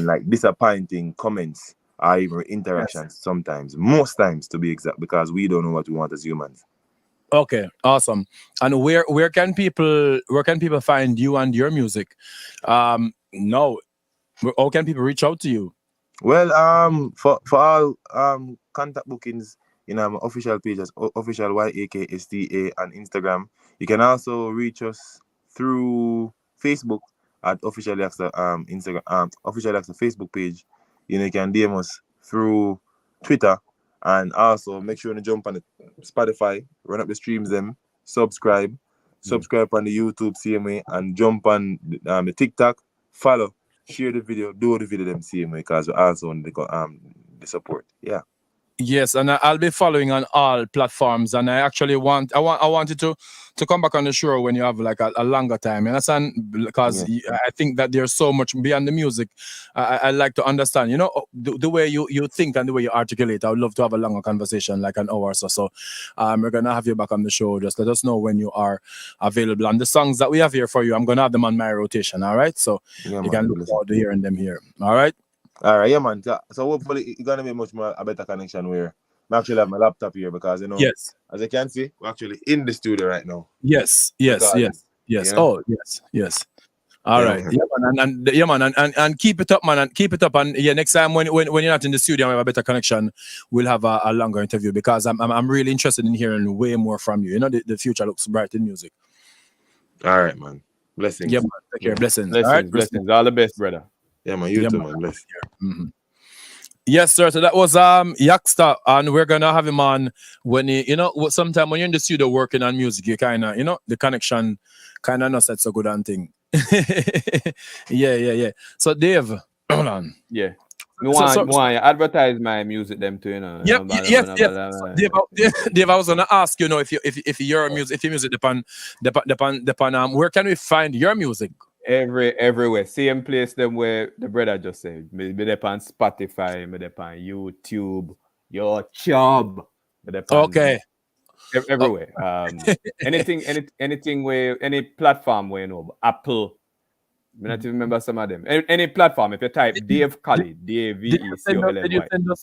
like disappointing comments or even interactions sometimes, most times to be exact, because we don't know what we want as humans. Okay, awesome. And where can people find you and your music? How can people reach out to you? Well, for all contact bookings, my official pages, official YAKSTA on Instagram. You can also reach us through Facebook at Official Yaksta Instagram, Official Yaksta Facebook page. You can DM us through Twitter, and also make sure to jump on the Spotify, run up the streams them, subscribe on the YouTube same way, and jump on the TikTok, follow, share the video, do the video them same way, because we're also on the support. Yeah. Yes, and I'll be following on all platforms, and I actually want you to come back on the show when you have like a longer time, you understand? Because I think that there's so much beyond the music. I like to understand, the way you think and the way you articulate. I would love to have a longer conversation, like an hour or so. So we're gonna have you back on the show. Just let us know when you are available. And the songs that we have here for you, I'm gonna have them on my rotation. All right, so you can look forward to hearing them here. All right. All right, yeah, man. So hopefully it's gonna be much more a better connection where I actually have my laptop here, because yes, as you can see, we're actually in the studio right now. Yes. Oh, yes. All right, and keep it up, man, and keep it up. And next time when you're not in the studio, we have a better connection. We'll have a longer interview, because I'm really interested in hearing way more from you. The future looks bright in music. All right, man. Blessings. Yeah, man. Take care. Blessings. Blessings. All the best, brother. Yeah, man, you too, man. Bless. Mm-hmm. Yes, sir. So that was Yaksta, and we're gonna have him on when sometime when you're in the studio working on music, you kinda, the connection kinda not such a good and thing. Yeah. So Dave, hold on. Yeah. Why advertise my music them too, Yes. Dave, I was gonna ask if your music depend where can we find your music? Everywhere. Same place them where the brother just said. Me on Spotify, me on YouTube, your job. Okay. Everywhere. Anything where any platform where Apple. I not even remember some of them. Any platform, if you type Dave Collie, DAVECOLLY.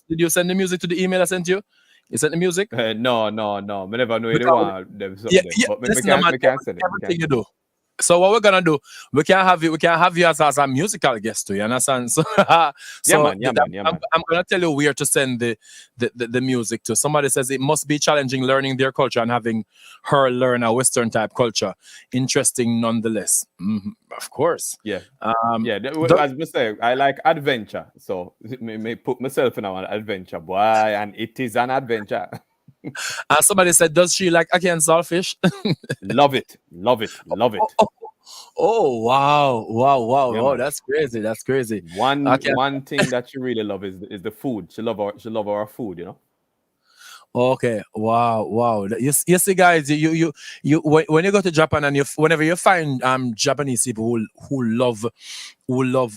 Did you send the music to the email I sent you? You sent the music? No. Me never know anyone. But me can send it. Everything you do. So what we're gonna do, we can have you as a musical guest too, you understand? So, man. I'm gonna tell you where to send the music to. Somebody says it must be challenging learning their culture and having her learn a Western type culture. Interesting nonetheless. Of course. Yeah. As I say, I like adventure. So me put myself in an adventure, boy, and it is an adventure. And somebody said, does she like again saltfish? Love it. Oh wow. Yeah, Oh, that's crazy. One thing that she really loves is the food. She love our food, Okay. Wow. Wow. You see, guys, when you go to Japan and whenever you find Japanese people who love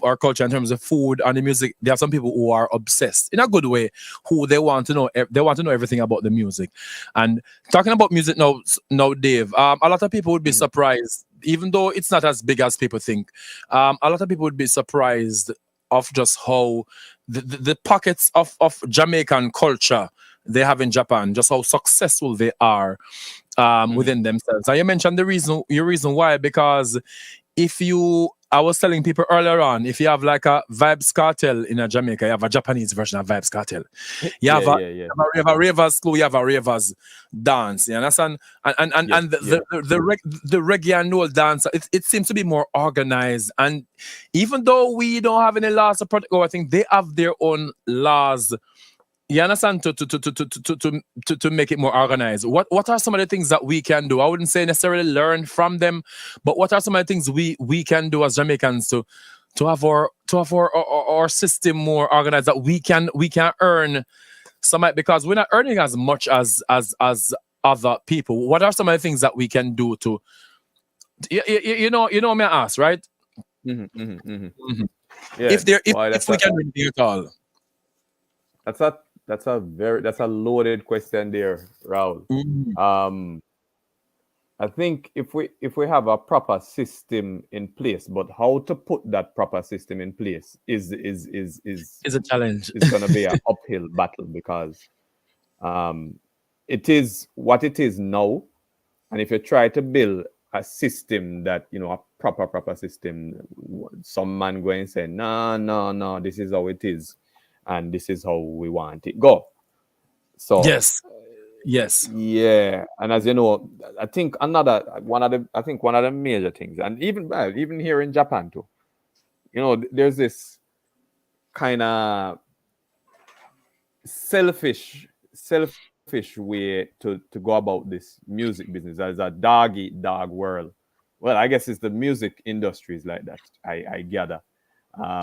our culture in terms of food and the music, there are some people who are obsessed in a good way, who they want to know everything about the music. And talking about music now, Dave, a lot of people would be surprised, even though it's not as big as people think. A lot of people would be surprised of just how the pockets of Jamaican culture they have in Japan, just how successful they are within themselves. And you mentioned your reason why, because I was telling people earlier on, if you have like a Vibes Cartel in a Jamaica, you have a Japanese version of Vibes Cartel. You have a ravers school, you have a ravers dance. You understand? And the reggae and old dance, it seems to be more organized. And even though we don't have any laws to protect, I think they have their own laws. You understand, to make it more organized. What are some of the things that we can do? I wouldn't say necessarily learn from them, but what are some of the things we can do as Jamaicans to have our system more organized, that we can earn some, because we're not earning as much as other people. What are some of the things that we can do to you know me ask, right? Yeah. If we can do it all. That's a loaded question there, Raul. I think if we have a proper system in place, but how to put that proper system in place is a challenge. It's going to be an uphill battle, because it is what it is now, and if you try to build a system that, a proper system, some man going and say, no, this is how it is, and this is how we want it go. So yes, yeah. And as you know, I think one of the major things, and even here in Japan too, there's this kind of selfish way to go about this music business as a dog eat dog world. Well, I guess it's the music industry is like that. I gather.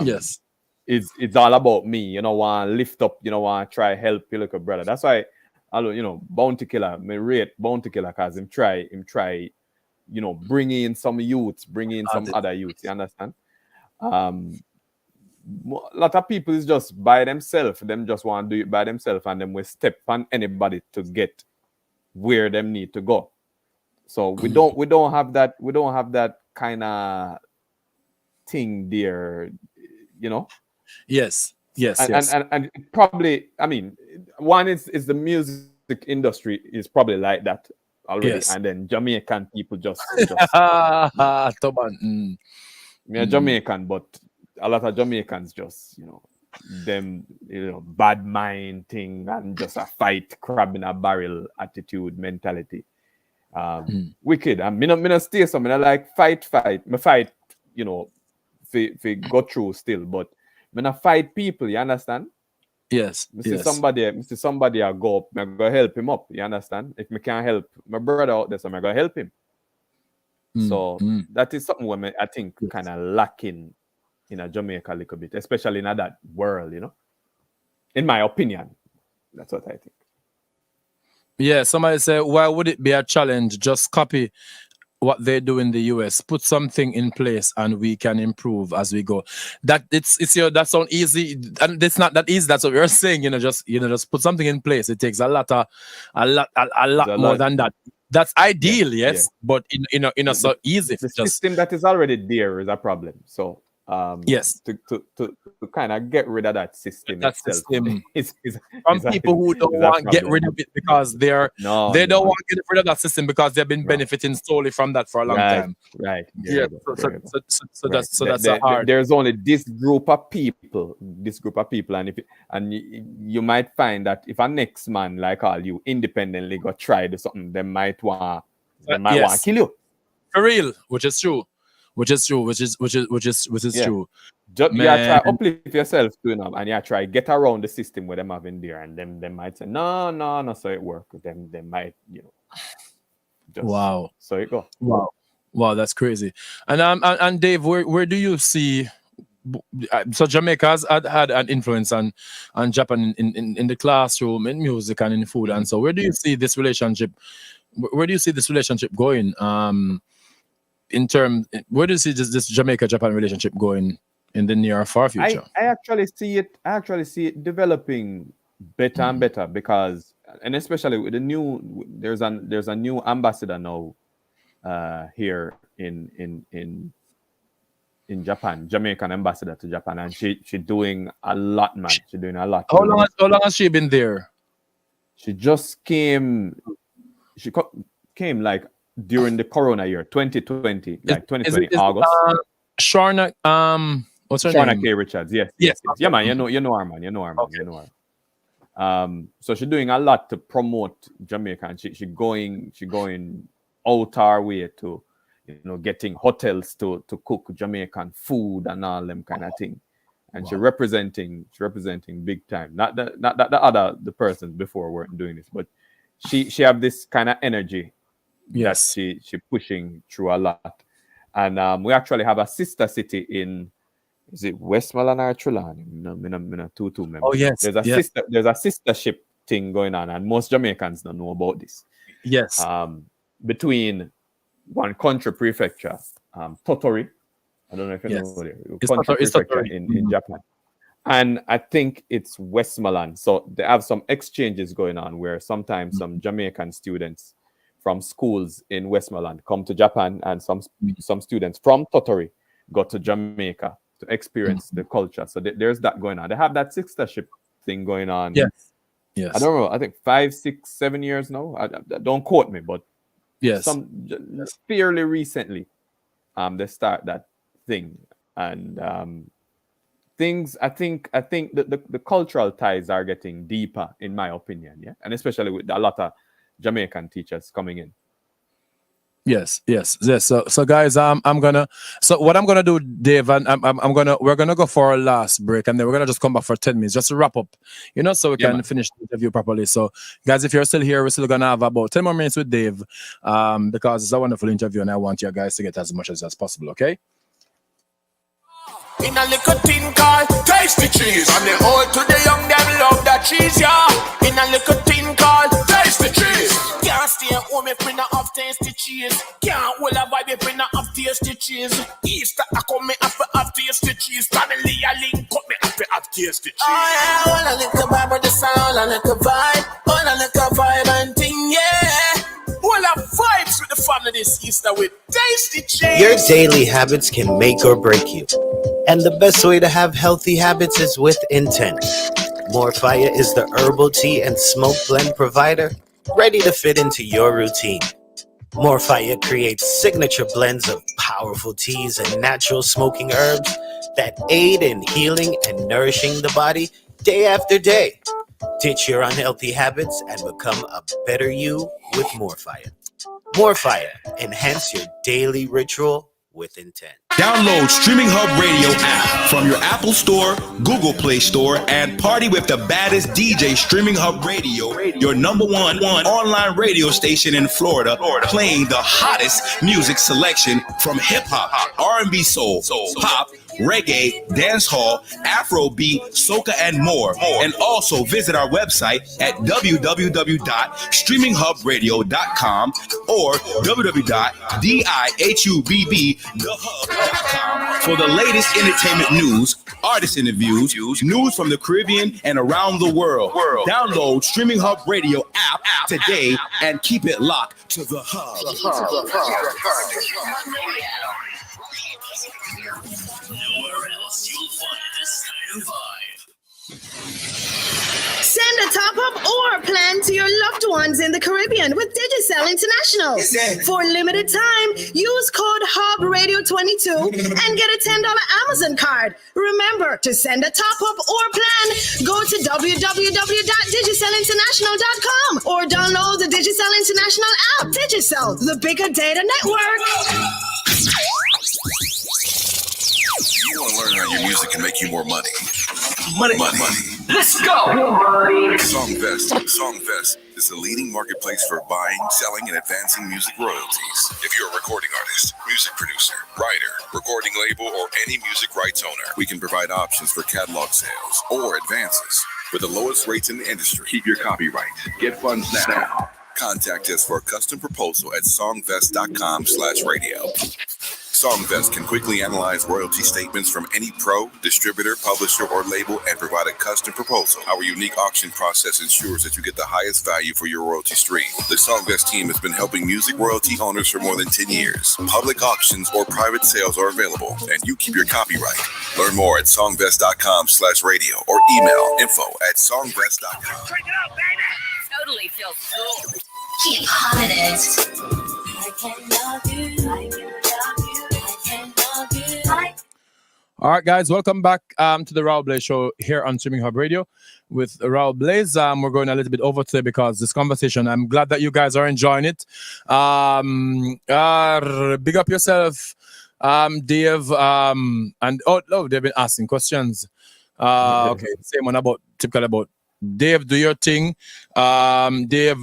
Yes. It's all about me, want to lift up, want to try help your little brother. That's why Bounty Killer, me rate Bounty Killer, because him try, bring in some youths, bring in some other youths, you understand? A lot of people is just by themselves, them just want to do it by themselves, and them will step on anybody to get where them need to go. So we don't have that kind of thing there, Yes. And probably, I mean, one is the music industry is probably like that already, yes. And then Jamaican people just Me Jamaican, but a lot of Jamaicans just, them, bad mind thing and just a fight, crab in a barrel attitude mentality. Wicked. And me not stay so. I like fight. Me fight, if go through still, but when I fight people, you understand? Yes. Somebody I go up, I go help him up, you understand? If me can't help my brother out there, so I go help him. So that is something where I think kind of lacking in a Jamaica a little bit, especially in that world, in my opinion. That's what I think. Yeah, somebody say, why would it be a challenge? Just copy what they do in the US, put something in place, and we can improve as we go. That that sounds easy, and it's not that easy. That's what we're saying. Just put something in place. It takes a lot more than that. That's ideal, yes, but so easy. The system that is already there is a problem. So yes, to kind of get rid of that system. From people who don't want to get rid of it because they don't want to get rid of that system because they've been benefiting solely from that for a long time. Right. Yeah. So that's hard. There's only this group of people, and you might find that if a next man like all you independently go try do something, they might want to kill you. For real, which is true. Which is true. You try uplift yourself too, and you try get around the system where them having there, and them might say no, so it work. Them they might wow. So it go. Wow, that's crazy. And Dave, where do you see so Jamaica has had an influence on Japan in the classroom, in music, and in food. And so, where do you see this relationship? Where do you see this relationship going? In terms, where do you see this Jamaica-Japan relationship going in the near or far future? I actually see it developing better and better because, and especially with the new, there's a new ambassador now here in Japan, Jamaican ambassador to Japan, and she doing a lot, man. She's doing a lot. How long has she been there? She just came. She came like during the Corona year, 2020, like 2020 August. Sharna, what's her Sharna name? K. Richards. Yes. Yeah, man. You know her, man. You know her. So she's doing a lot to promote Jamaica, and she going out our way to, getting hotels to cook Jamaican food and all them kind of thing. And she's representing big time. Not that the persons before weren't doing this, but she have this kind of energy. Yes, she pushing through a lot. And we actually have a sister city in, is it Westmoreland or Trelawny? No, two members. Oh yes, there's a sistership thing going on, and most Jamaicans don't know about this. Yes, between one country prefecture, Tottori. I don't know if you know it. Country prefecture in Japan, and I think it's Westmoreland. So they have some exchanges going on where sometimes some Jamaican students from schools in Westmoreland come to Japan, and some students from Tottori go to Jamaica to experience the culture. So there's that going on. They have that sistership thing going on. Yes. I don't know. I think 5, 6, 7 years now. I don't quote me, but yes, fairly recently, they start that thing, and things. I think the cultural ties are getting deeper, in my opinion. Yeah, and especially with a lot of Jamaican teachers coming in. Yes. So guys, what I'm gonna do, Dave, and we're gonna go for our last break, and then we're gonna just come back for 10 minutes just to wrap up, so we can finish the interview properly. So guys, if you're still here, we're still gonna have about 10 more minutes with Dave, because it's a wonderful interview, and I want you guys to get as much as possible. Okay. In a little tin called tasty cheese, and the old to the young, them love that cheese, yeah. In a little tin called tasty cheese. Can't stay home if we not have tasty cheese. Can't hold a vibe if we not have tasty cheese. Easter I come me have to have tasty cheese. Family I link up me have to have tasty cheese. Oh yeah, all a little vibe with the sound, a little vibe, all a little vibe and thing, yeah. All a vibes with the family this Easter with tasty cheese. Your daily habits can make or break you. And the best way to have healthy habits is with intent. More Fire is the herbal tea and smoke blend provider, ready to fit into your routine. More Fire creates signature blends of powerful teas and natural smoking herbs that aid in healing and nourishing the body day after day. Ditch your unhealthy habits and become a better you with More Fire. More Fire, enhance your daily ritual with intent. Download Streaming Hub Radio app from your Apple Store, Google Play Store, and party with the baddest DJ. Streaming Hub Radio, your number one online radio station in Florida, playing the hottest music selection from hip hop, R&B, soul, pop, reggae, dancehall, Afrobeat, soca, and more. And also visit our website at www.streaminghubbradio.com or www.DIHUBBMediaGroup.com for the latest entertainment news, artist interviews, news from the Caribbean and around the world. Download Streaming Hub Radio app today and keep it locked to the hub. Nowhere else you'll find this kind of vibe. Send a top-up or plan to your loved ones in the Caribbean with Digicel International. For limited time, use code HUBBRadio22 and get a $10 Amazon card. Remember, to send a top-up or plan, go to www.digicelinternational.com or download the Digicel International app. Digicel, the bigger data network. You want to learn how your music can make you more money. Money. Let's go. Song Songvest is the leading marketplace for buying, selling, and advancing music royalties. If you're a recording artist, music producer, writer, recording label, or any music rights owner, we can provide options for catalog sales or advances with the lowest rates in the industry. Keep your copyright. Get funds now. Contact us for a custom proposal at songvest.com/radio. Songvest can quickly analyze royalty statements from any pro, distributor, publisher, or label and provide a custom proposal. Our unique auction process ensures that you get the highest value for your royalty stream. The Songvest team has been helping music royalty owners for more than 10 years. Public auctions or private sales are available, and you keep your copyright. Learn more at songvest.com/radio or email info@songvest.com. Check it out, baby! Totally feels cool. Keep humming it. I can love you. I can love you. All right, guys, welcome back to the Raul Blaze Show here on Streaming Hub Radio with Raul Blaze. We're going a little bit over today because this conversation, I'm glad that you guys are enjoying it. Big up yourself, Dave. And they've been asking questions. Okay, same one typical about Dave. Do your thing. Dave,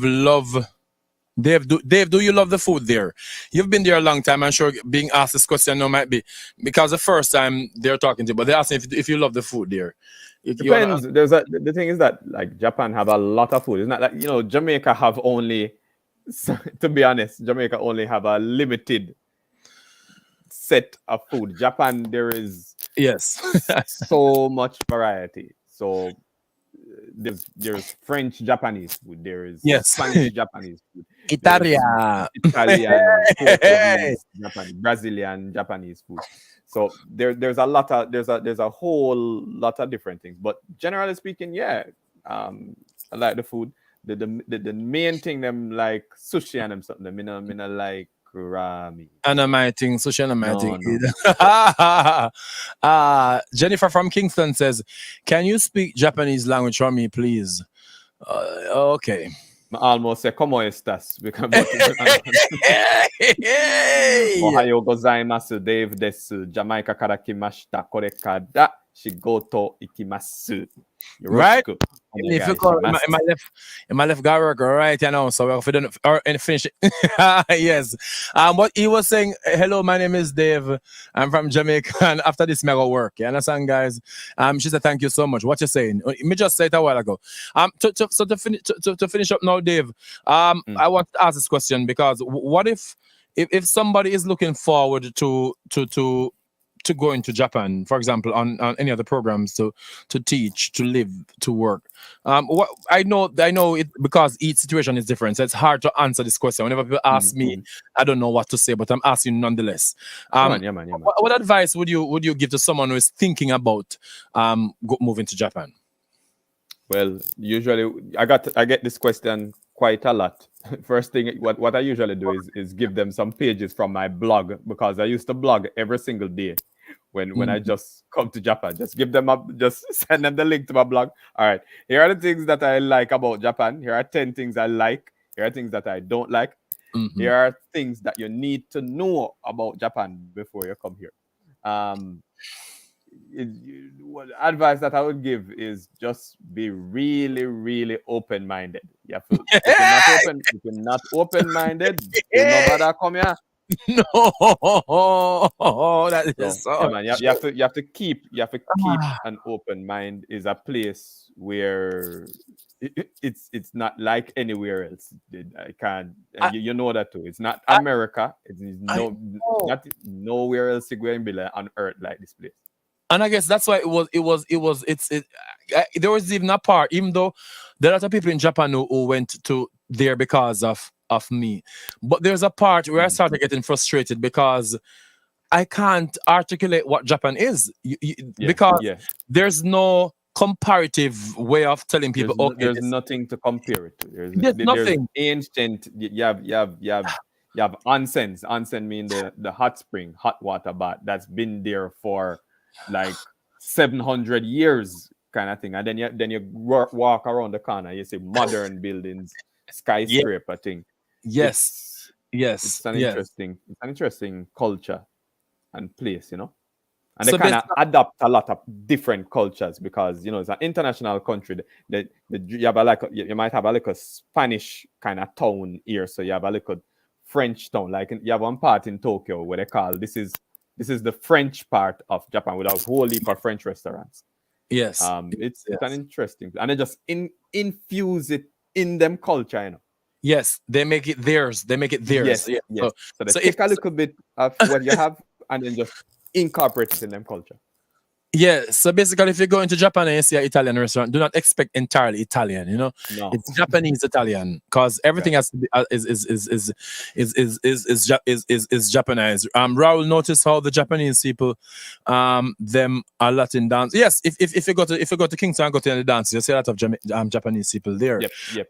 do you love the food there? You've been there a long time. I'm sure being asked this question now might be because the first time they're talking to you, but they're asking if you love the food there. Depends. The thing is that like Japan have a lot of food. It's not like Jamaica have only. To be honest, Jamaica only have a limited set of food. Japan there is so much variety. So there's French Japanese food. There is Spanish Japanese food. Italian, Portuguese, Japanese, Brazilian Japanese food. So there's a whole lot of different things. But generally speaking, I like the food. The main thing them like sushi and them something. I mean like ramen. And my thing, sushi and my thing. Jennifer from Kingston says, "Can you speak Japanese language for me, please?" Okay. I almost say, "Como estas?" Ohayo gozaimasu, Dave desu. Jamaica kara kimashita. Kore kara shigoto ikimasu. Right? If you call in my left guy work right so if we don't finish it. Yes. What he was saying, hello, my name is Dave. I'm from Jamaica, and after this mega work. You understand, guys? She said thank you so much. What you're saying? Me just said it a while ago. To finish up now, Dave. I want to ask this question because what if somebody is looking forward to go into Japan, for example, on any other programs to teach, to live, to work. What I know it because each situation is different, so it's hard to answer this question. Whenever people ask me, I don't know what to say, but I'm asking nonetheless. What advice would you give to someone who is thinking about moving to Japan? Well, usually I get this question quite a lot. First thing, what I usually do is give them some pages from my blog, because I used to blog every single day when I just come to Japan. Just give them just send them the link to my blog. All right, here are the things that I like about Japan. Here are 10 things I like. Here are things that I don't like. Here are things that you need to know about Japan before you come here. Advice that I would give is just be really, really open-minded. If you're not open-minded, you know better come here. No, that is so. Man, you have to keep an open mind. Is a place where it's not like anywhere else. I can't. You know that too. It's not America. It's not nowhere else going to be on earth like this place. And I guess that's why there was even a part, even though there are a lot of people in Japan who went to there because of me. But there's a part where I started getting frustrated because I can't articulate what Japan is. Because there's no comparative way of telling people, there's nothing to compare it to. There's nothing. Ancient, you have onsen. Onsen means the hot spring, hot water bath that's been there for like 700 years kind of thing, and then you walk around the corner, you see modern buildings, skyscraper thing. It's an interesting culture and place, And they kind of adapt a lot of different cultures because, you know, it's an international country. You have you might have a little Spanish kind of town here. So you have a little French town. Like you have one part in Tokyo where they call this is the French part of Japan with a whole heap of French restaurants. Yes. It's an interesting, and they just infuse it in them culture, you know. Yes, they make it theirs. Yes. So they take a little bit of what you have and then just incorporate it in them culture. Yeah, so basically, if you go into Japan and you see an Italian restaurant, do not expect entirely Italian. You know, No. It's Japanese Italian because everything has to be, is Japanese. Raul, notice how the Japanese people, them are Latin dance. Yes, if you go to Kingston and go to the dance, you see a lot of Japanese people there. Yep.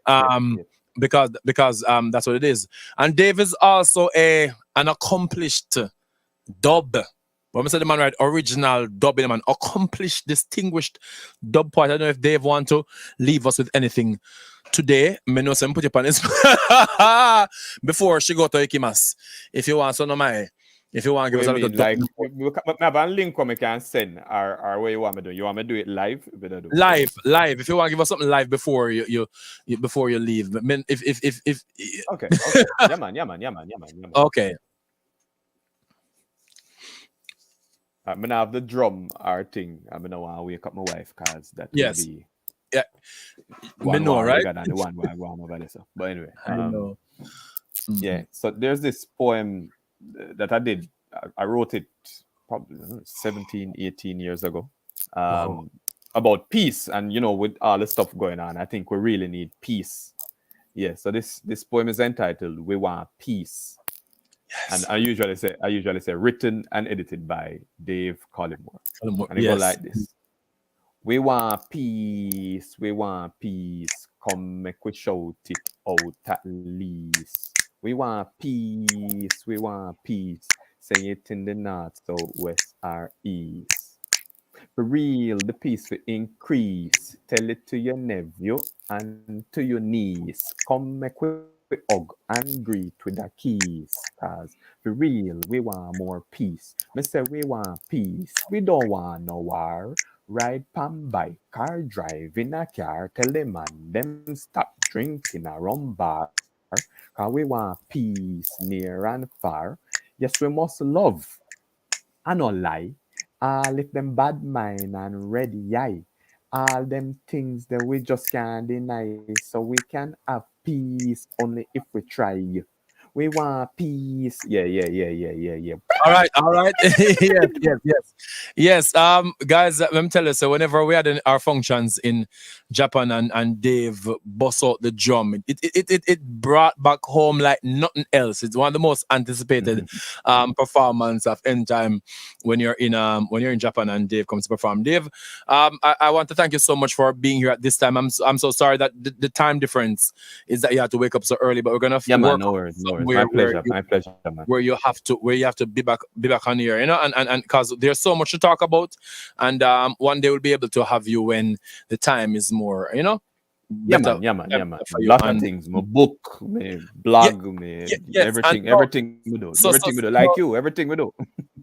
Because that's what it is. And Dave is also an accomplished dub. When I say the man right, original dubbing man, accomplished, distinguished dub poet. I don't know if Dave want to leave us with anything today. Me know some put up on his before she go to Ikimas. If you want, so no my. If you want to give us a little like, we have a link we can send or where you want me to do. You want me to do it live? Live. If you want to give us something live before you leave. But man, if okay. Yeah man. Okay. I'm gonna have the drum or thing. I'm gonna want to wake up my wife because that will be right? Than the one where I go on over there. So. But anyway, I know. Yeah. So there's this poem that I did. I wrote it probably 17, 18 years ago. About peace, and you know, with all the stuff going on, I think we really need peace. Yeah. So this poem is entitled "We Want Peace." Yes. And I usually say written and edited by Dave Colleymore. And it goes like this. We want peace, come make we shout it out at least. We want peace, say it in the north, south, west, or east. For real, the peace will increase. Tell it to your nephew and to your niece. Come make we hug and greet with the keys. Cause for real, we want more peace. Me say we want peace. We don't want no war. Ride pan bike, car drive in a car. Tell them man, them stop drinking a rum bar. Cause we want peace near and far. Yes, we must love. I no lie. All if them bad mind and ready eye. All them things that we just can't deny. So we can have peace only if we try. We want peace. Yeah. All right. Yes. Guys, let me tell you. So whenever we had our functions in Japan and Dave bust out the drum, it brought back home like nothing else. It's one of the most anticipated performance of any time when you're in Japan and Dave comes to perform. Dave, I want to thank you so much for being here at this time. I'm so sorry that the time difference is that you have to wake up so early, but we're gonna work. No worries. My pleasure, man. Where you have to be back on here, you know, and because there's so much to talk about, and one day we'll be able to have you when the time is more, you know. Yeah, man. A lot of things. My book, my blog, everything we do. Everything we do. Like you, everything we do.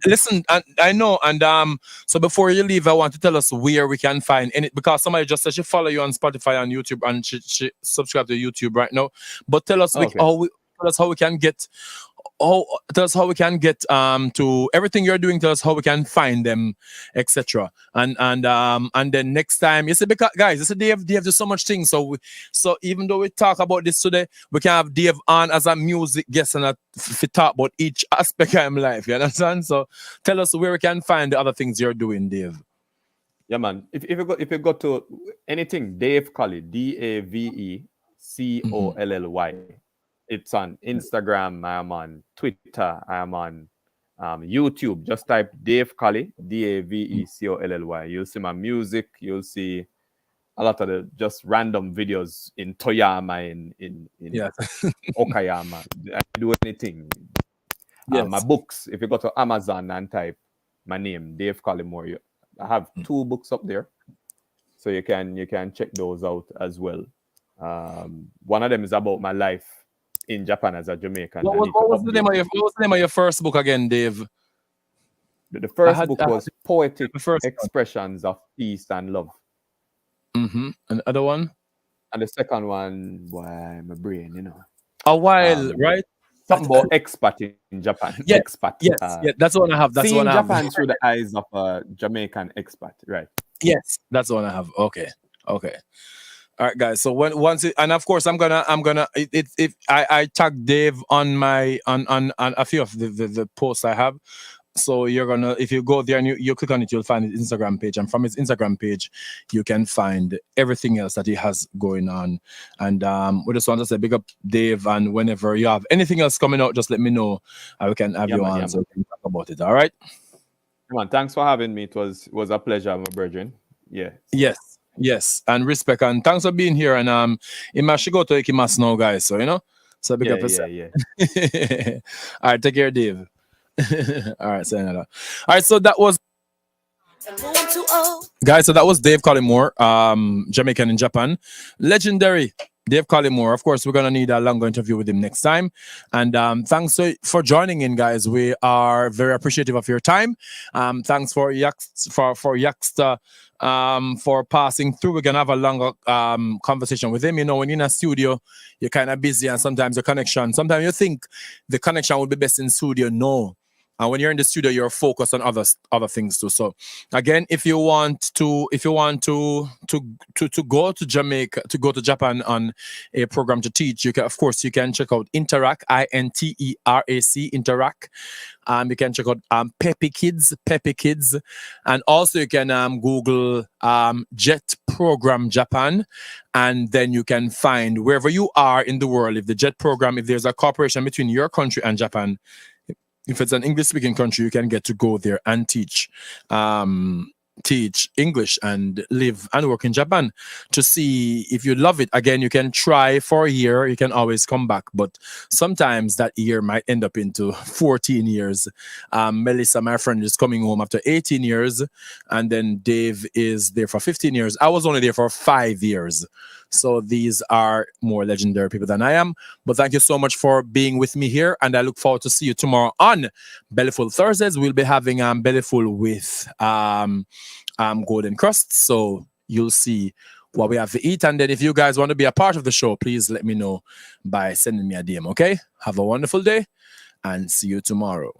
Listen, and I know, and so before you leave, I want to tell us where we can find it, because somebody just said she follow you on Spotify and YouTube, and she subscribe to YouTube right now. But tell us how we can get to everything you're doing. Tell us how we can find them, etc. And then next time, you see, because guys, this is Dave does so much things. So even though we talk about this today, we can have Dave on as a music guest and talk about each aspect of my life. You understand? So tell us where we can find the other things you're doing, Dave. Yeah, man. If you go to anything, Dave Collie, DAVE COLLY. It's on Instagram. I am on Twitter. I am on YouTube. Just type Dave Collie, DAVECOLLY. You'll see my music. You'll see a lot of the just random videos in Toyama, in Okayama. I do anything. My books. If you go to Amazon and type my name, Dave Colleymore, I have 2 books up there, so you can check those out as well. One of them is about my life in Japan as a Jamaican. What was the name of your first book again, Dave? The first book was Poetic Expressions of Peace and Love. And the other one? And the second one, why my brain, A while, right? Something about expat in Japan. Yeah, expat. Yes, that's the one I have. That's the one I have. Japan through the eyes of a Jamaican expat, right? Yes, that's the one I have. Okay. All right, guys. So and of course I'm gonna if I tag Dave on my on a few of the posts I have. So you're gonna, if you go there and you click on it, you'll find his Instagram page, and from his Instagram page you can find everything else that he has going on. And we just want to say big up Dave, and whenever you have anything else coming out, just let me know and we can have you on so we can talk about it. All right, come on, thanks for having me. It was a pleasure, my brethren. Yes, and respect, and thanks for being here. And he must go to Ikimas now, guys, so so big up yourself. All right, take care, Dave. All right, sayonara. All right, so that was, guys, so that was Dave Colleymore, Jamaican in Japan, legendary Dave Colleymore. Of course, we're gonna need a longer interview with him next time. And thanks for joining in, guys. We are very appreciative of your time. Thanks for Yaksta for passing through. We're gonna have a longer conversation with him. When you're in a studio, you're kind of busy, and sometimes sometimes you think the connection would be best in studio. No. And when you're in the studio, you're focused on other things too. So again, if you want to go to Jamaica, to go to Japan on a program to teach, you can check out Interac, INTERAC, Interac. You can check out Peppy Kids, and also you can Google Jet Program Japan, and then you can find wherever you are in the world, if the Jet Program, if there's a cooperation between your country and Japan. If it's an English-speaking country, you can get to go there and teach English and live and work in Japan to see if you love it. Again, you can try for a year. You can always come back, but sometimes that year might end up into 14 years. Melissa, my friend, is coming home after 18 years, and then Dave is there for 15 years. I was only there for 5 years. So these are more legendary people than I am. But thank you so much for being with me here, and I look forward to see you tomorrow on Bellyful Thursdays. We'll be having Bellyful with Golden Crust. So you'll see what we have to eat. And then if you guys want to be a part of the show, please let me know by sending me a DM, okay? Have a wonderful day, and see you tomorrow.